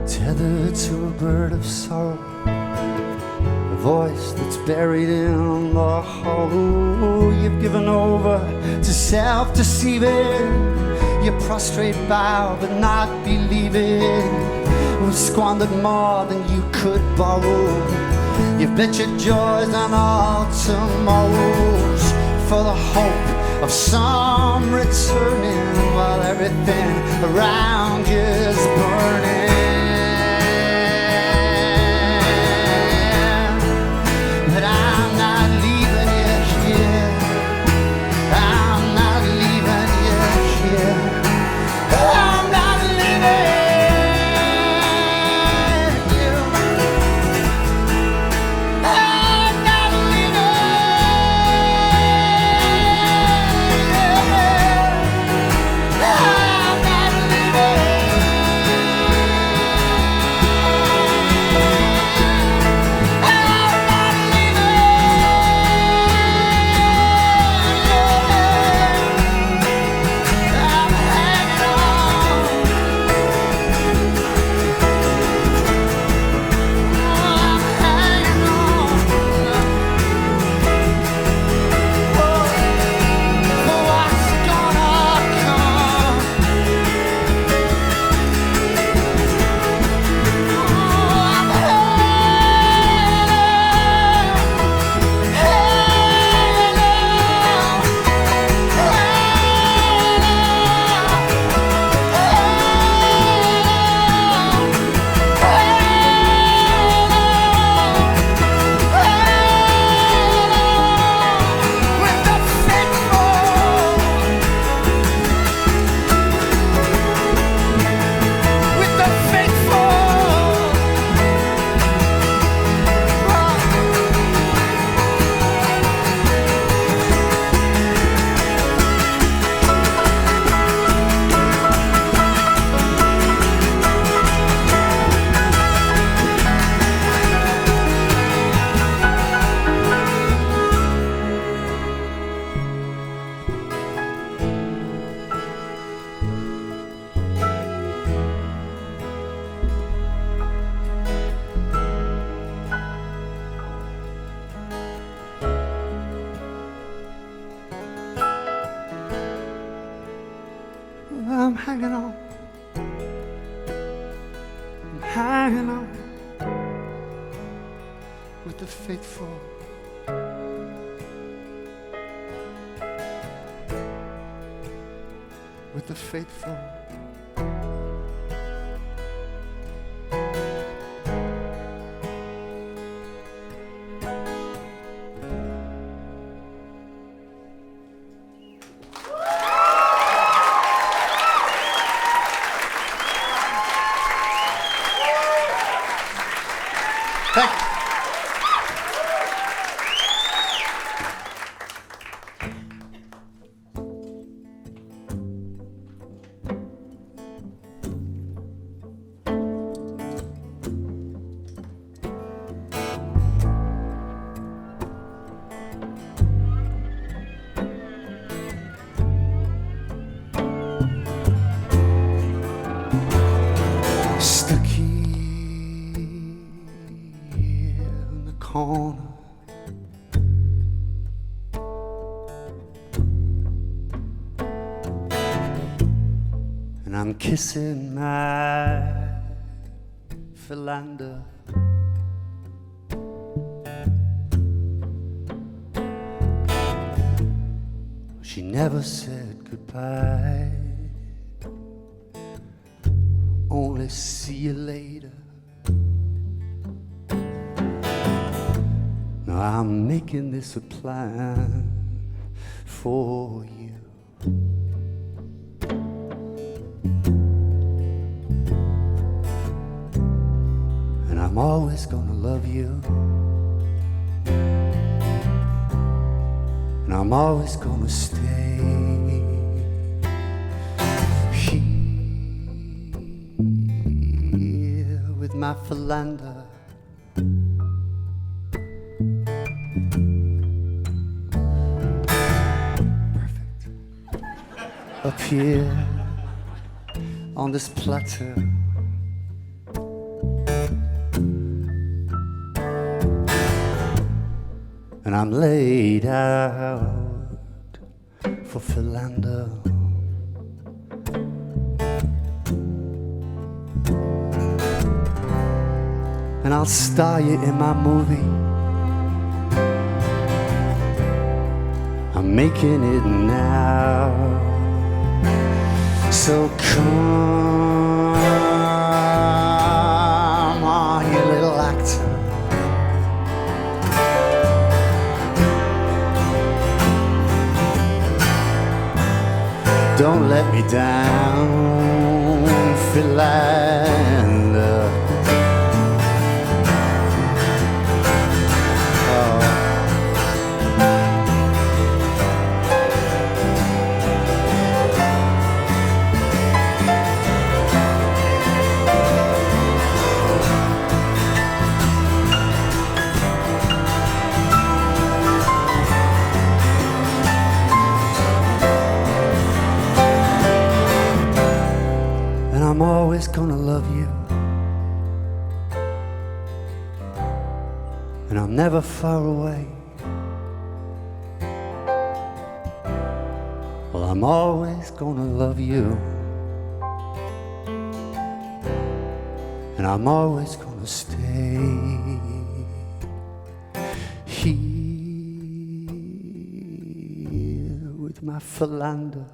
Tethered to a bird of sorrow, a voice that's buried in the hollow. You've given over to self-deceiving. You prostrate bow but not believing. We've squandered more than you could borrow. You've bet your joys on all tomorrows for the hope of some returning while everything around you is burning. But I'm not leaving you here. I'm not leaving you here. I'm not leaving you. I'm not leaving you. I'm not leaving hanging on. I'm hanging on with the faithful. With the faithful. And I'm kissing my Philanderer. She never said goodbye, only see you later. Now I'm making this a plan for you. And I'm always gonna love you. And I'm always gonna stay here with my Philanderer. Up here on this plateau, and I'm laid out for Philander. And I'll star you in my movie. I'm making it now. So come on, you little actor. Don't let me down, Philander. I'm always gonna love you, and I'm never far away. Well, I'm always gonna love you, and I'm always gonna stay here with my Philander.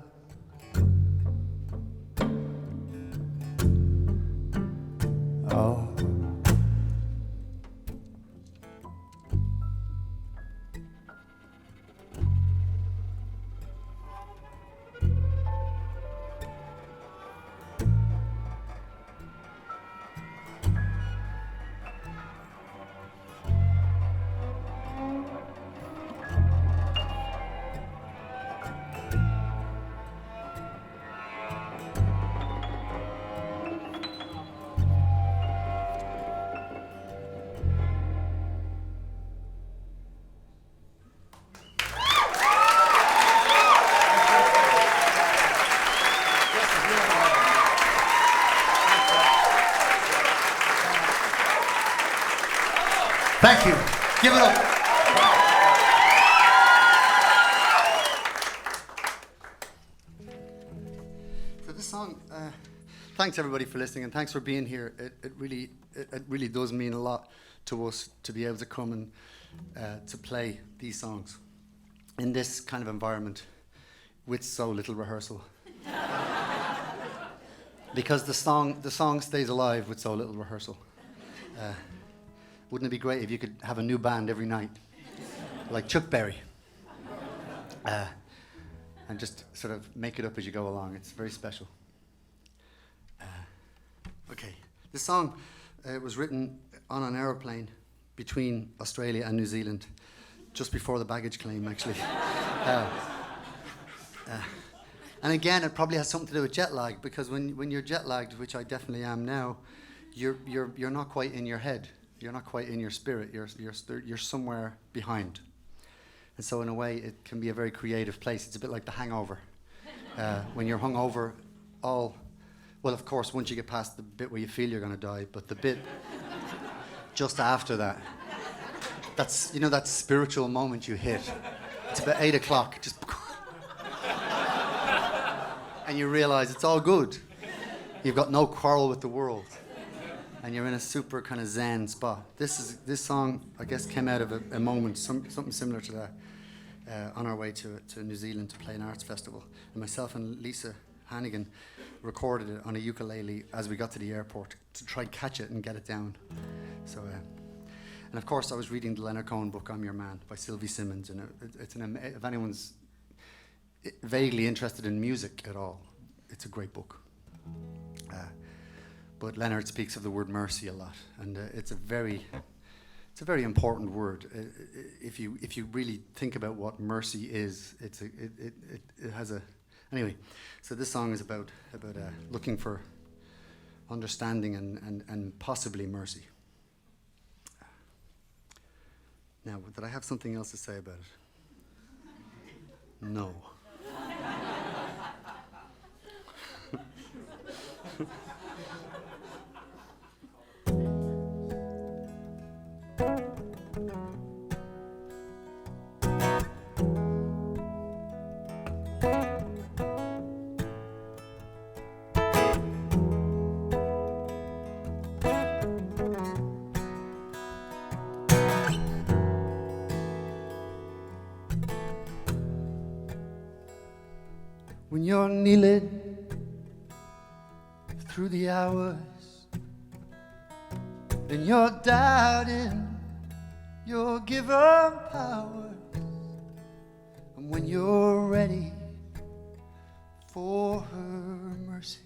Thank you. Give it up. So this song thanks everybody for listening, and thanks for being here. It really does mean a lot to us to be able to come and to play these songs in this kind of environment with so little rehearsal. Because the song stays alive with so little rehearsal. Wouldn't it be great if you could have a new band every night, like Chuck Berry, and just sort of make it up as you go along? It's very special. Okay, this song was written on an aeroplane between Australia and New Zealand, just before the baggage claim, actually. And again, it probably has something to do with jet lag, because when you're jet lagged, which I definitely am now, you're not quite in your head. You're not quite in your spirit. You're somewhere behind. And so in a way, it can be a very creative place. It's a bit like The Hangover. When you're hungover, well, of course, once you get past the bit where you feel you're going to die, but the bit just after that, that's, you know, that spiritual moment you hit. It's about 8 o'clock, just and you realize it's all good. You've got no quarrel with the world, and you're in a super kind of zen spot. This song, I guess, came out of a moment, something similar to that, on our way to New Zealand to play an arts festival. And myself and Lisa Hannigan recorded it on a ukulele as we got to the airport to try and catch it and get it down. So, and of course, I was reading the Leonard Cohen book, I'm Your Man, by Sylvie Simmons, and if anyone's vaguely interested in music at all, it's a great book. But Leonard speaks of the word mercy a lot, and it's a very important word. If you really think about what mercy is, it has a. Anyway, so this song is about looking for understanding and possibly mercy. Now, did I have something else to say about it? No. When you're kneeling through the hours, and you're doubting your given powers, and when you're ready for her mercy,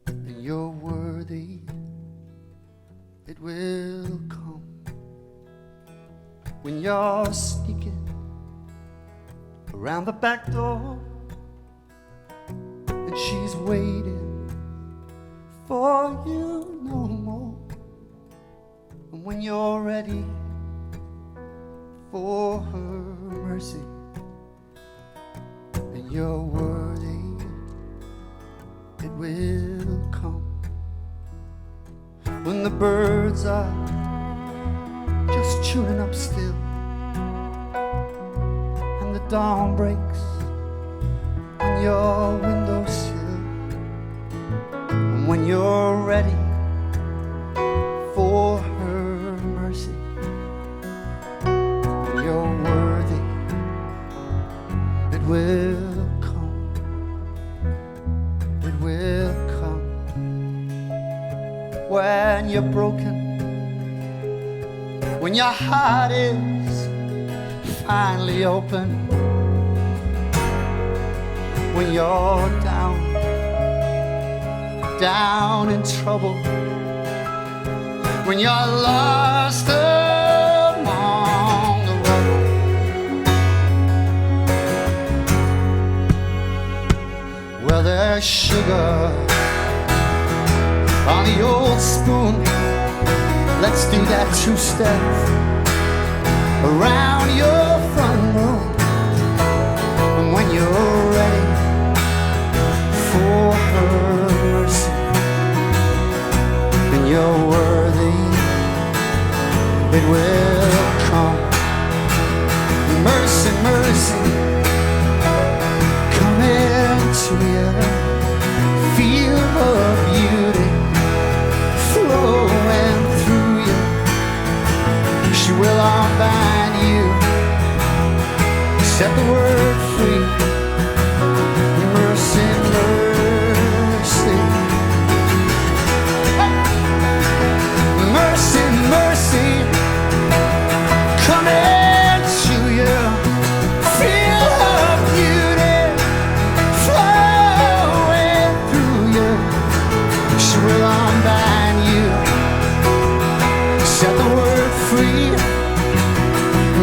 and you're worthy, it will come. When you're sneaking around the back door, and she's waiting for you no more. And when you're ready for her mercy, and you're worthy, it will come. When the birds are just tuning up still, and the dawn breaks on your windowsill, and when you're ready for her mercy, and you're worthy, it will come, it will come. When you're broken, when your heart is finally open, when you're down in trouble, when you're lost among the rubble, well, there's sugar on the old spoon. Let's do that two-step around your front room. And when you're ready for her mercy, and you're worthy, it will come. Mercy, mercy, come into you. Feel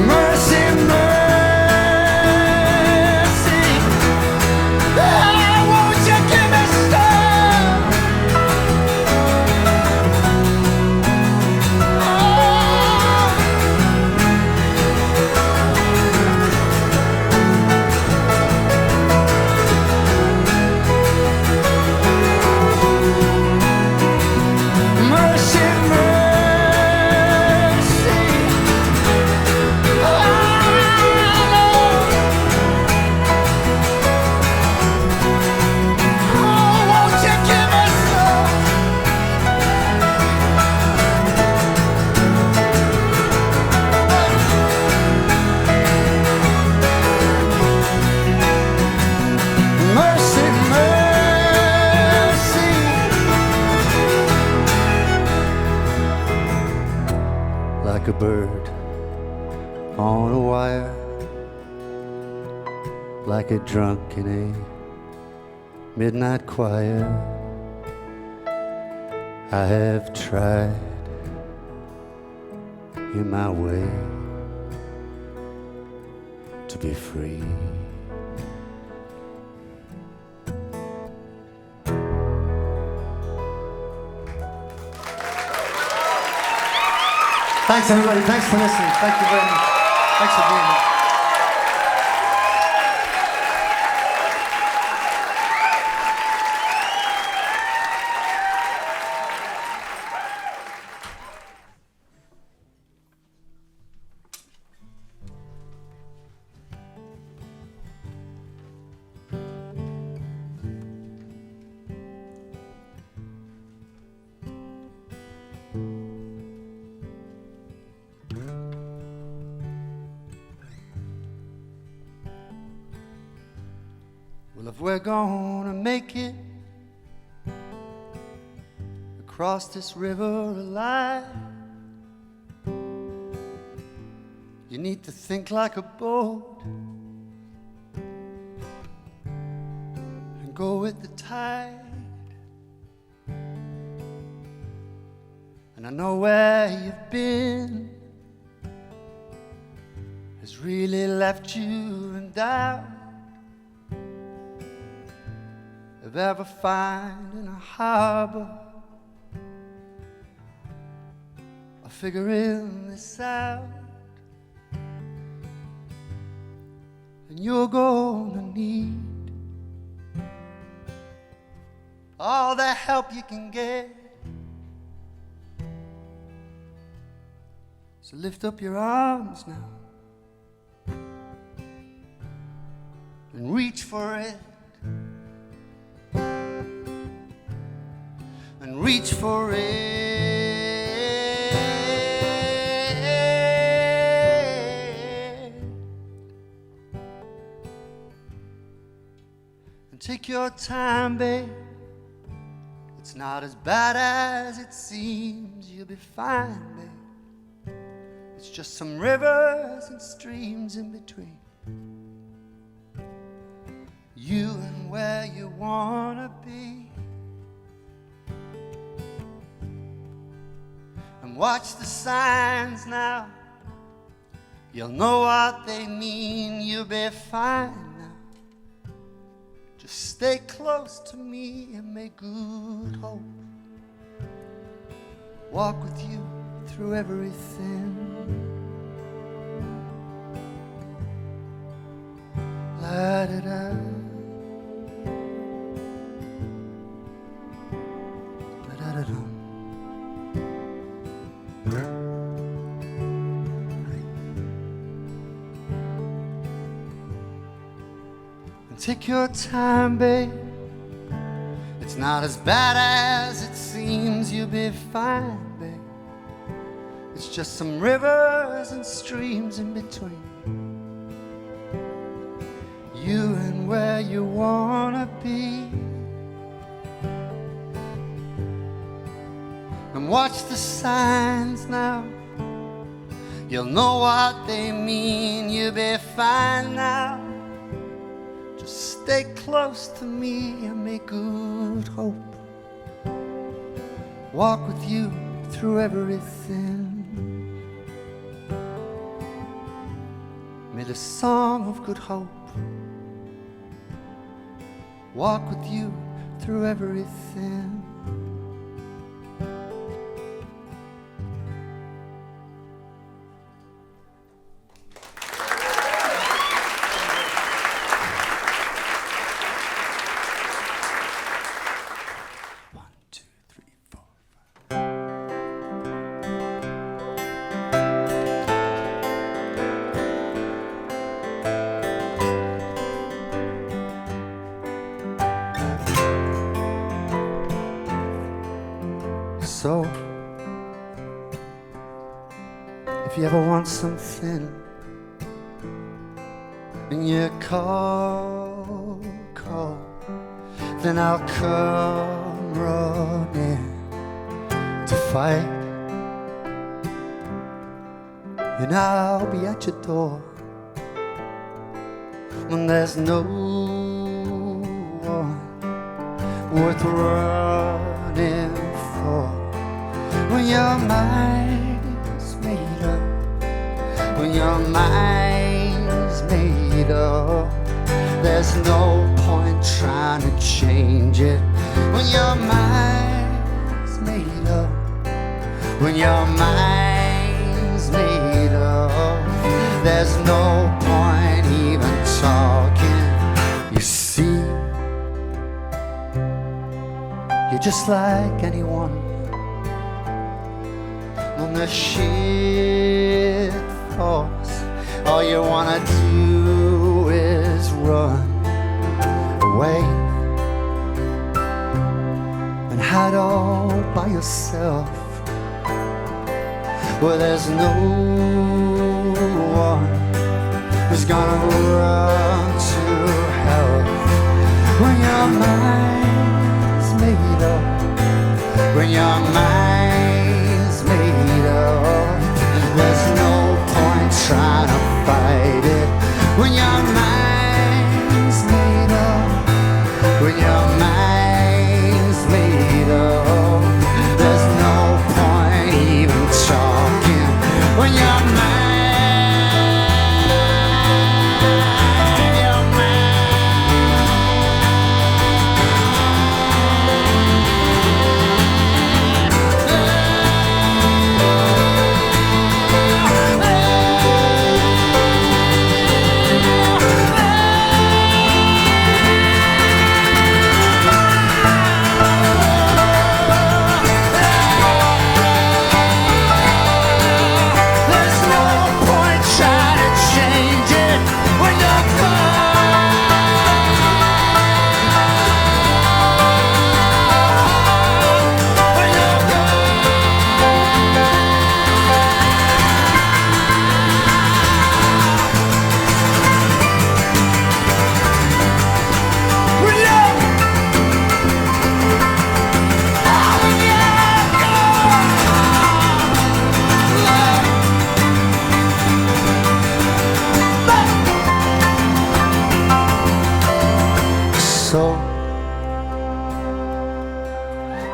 Mercy, mercy. Oh, won't you give me some? Mercy, mercy. Oh, won't you give me some? Mercy, mercy. Like a bird on a wire, like a drunk in a midnight choir, I have tried in my way to be free. Thanks, everybody. Thanks for listening. Thank you very much. Thanks for being here. Well, if we're gonna make it across this river alive, you need to think like a boat and go with the tide. And I know where you've been has really left you in doubt of ever finding a harbor or figuring this out. And you're gonna need all the help you can get. So lift up your arms now and reach for it. And reach for it. And take your time, babe. It's not as bad as it seems. You'll be fine, babe. It's just some rivers and streams in between you and where you wanna be. And watch the signs now. You'll know what they mean. You'll be fine now. Just stay close to me and may good hope walk with you through everything. La-da-da. La-da-da-da. And take your time, babe. It's not as bad as it seems. You'll be fine, babe. It's just some rivers and streams in between you and where you wanna be. And watch the signs now. You'll know what they mean. You'll be fine now. Just stay close to me and may good hope walk with you through everything. May the song of good hope walk with you through everything. So, if you ever want something and you call, then I'll come running to fight, and I'll be at your door when there's no one worth running for. When your mind's made up, when your mind's made up, there's no point trying to change it. When your mind's made up, when your mind's made up, there's no point even talking. You see, you're just like anyone when the shit falls. All you wanna do is run away and hide all by yourself, where there's no one who's gonna run to help. When your mind's made up, when your mind's made up, there's no point trying to fight it. When your mind's made up, when your mind's made up, there's no point even talking. When your mind,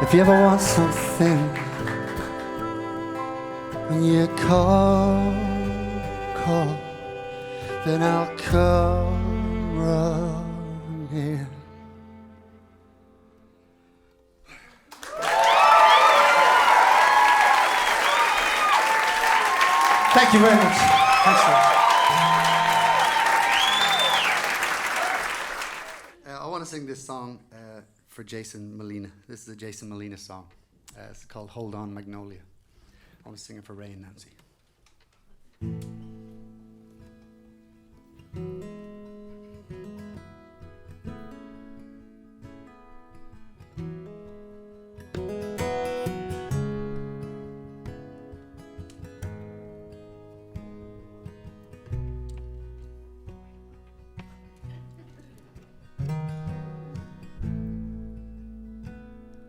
if you ever want something, when you call, then I'll come running. Thank you very much. Thanks, sir. I want to sing this song for Jason Molina. This is a Jason Molina song. It's called Hold On, Magnolia. I want to sing it for Ray and Nancy.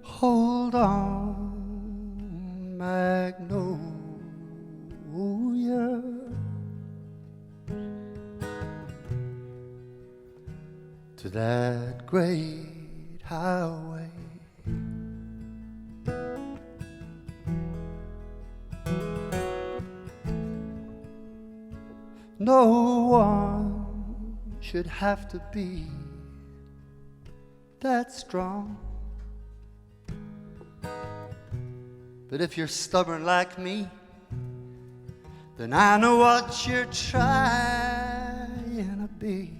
Hold on, Magnolia, to that great highway. No one should have to be that strong. But if you're stubborn like me, then I know what you're trying to be.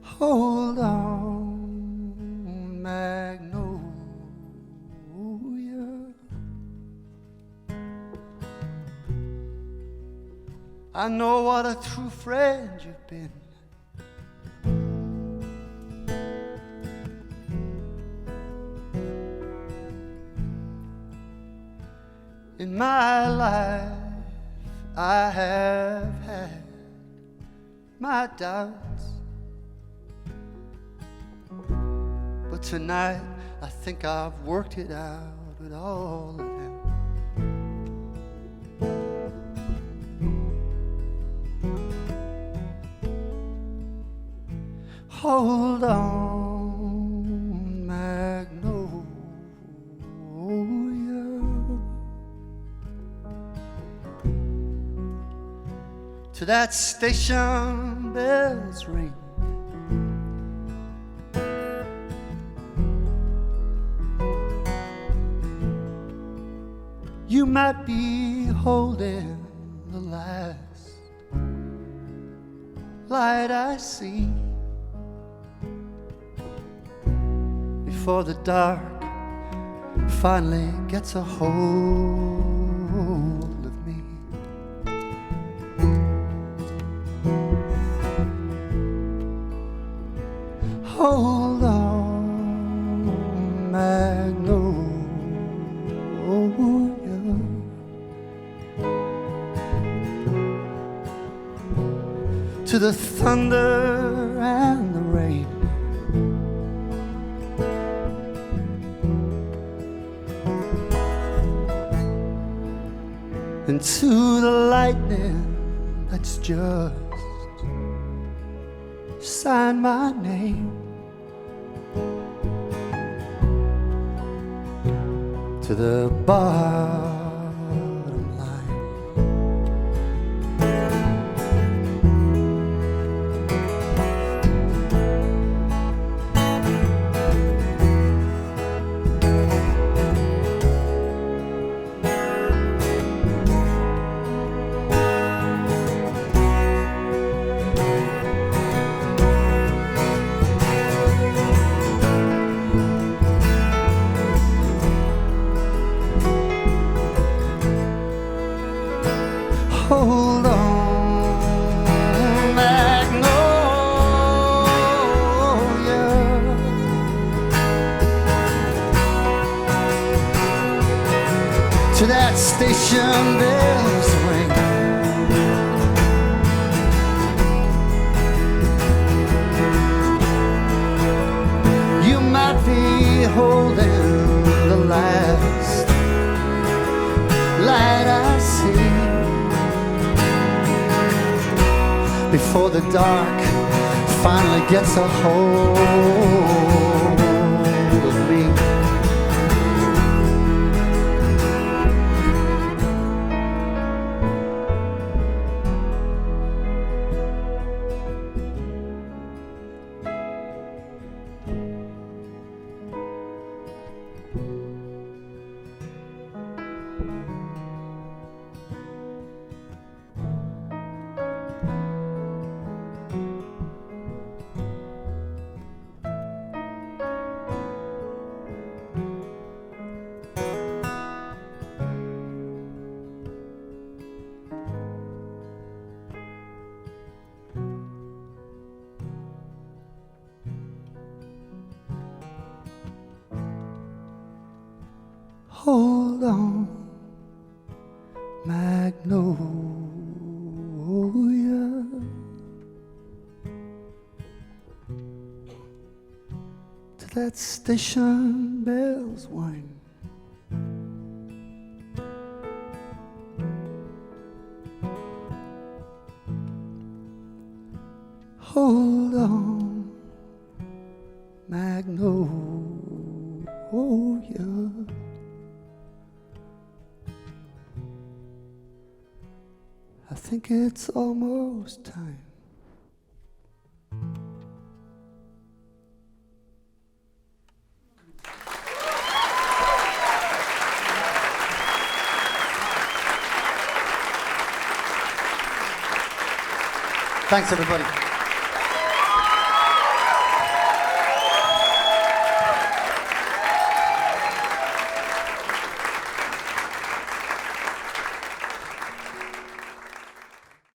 Hold on, Magnolia. I know what a true friend you've been. In my life, I have had my doubts, but tonight I think I've worked it out with all of them. Hold on, Magnolia. To that station bells ring. You might be holding the last light I see before the dark finally gets a hold of me. Hold on, Magnolia. To the thunder and the rain, and to the lightning that's just signed my name, to the bottom line. Hold on, Magnolia. To that station bells ring. You might be holding the last light I see before the dark finally gets a hold of me. Hold on, Magnolia. To that station bells ring. Hold on, Magnolia. think it's almost time. Thanks, everybody.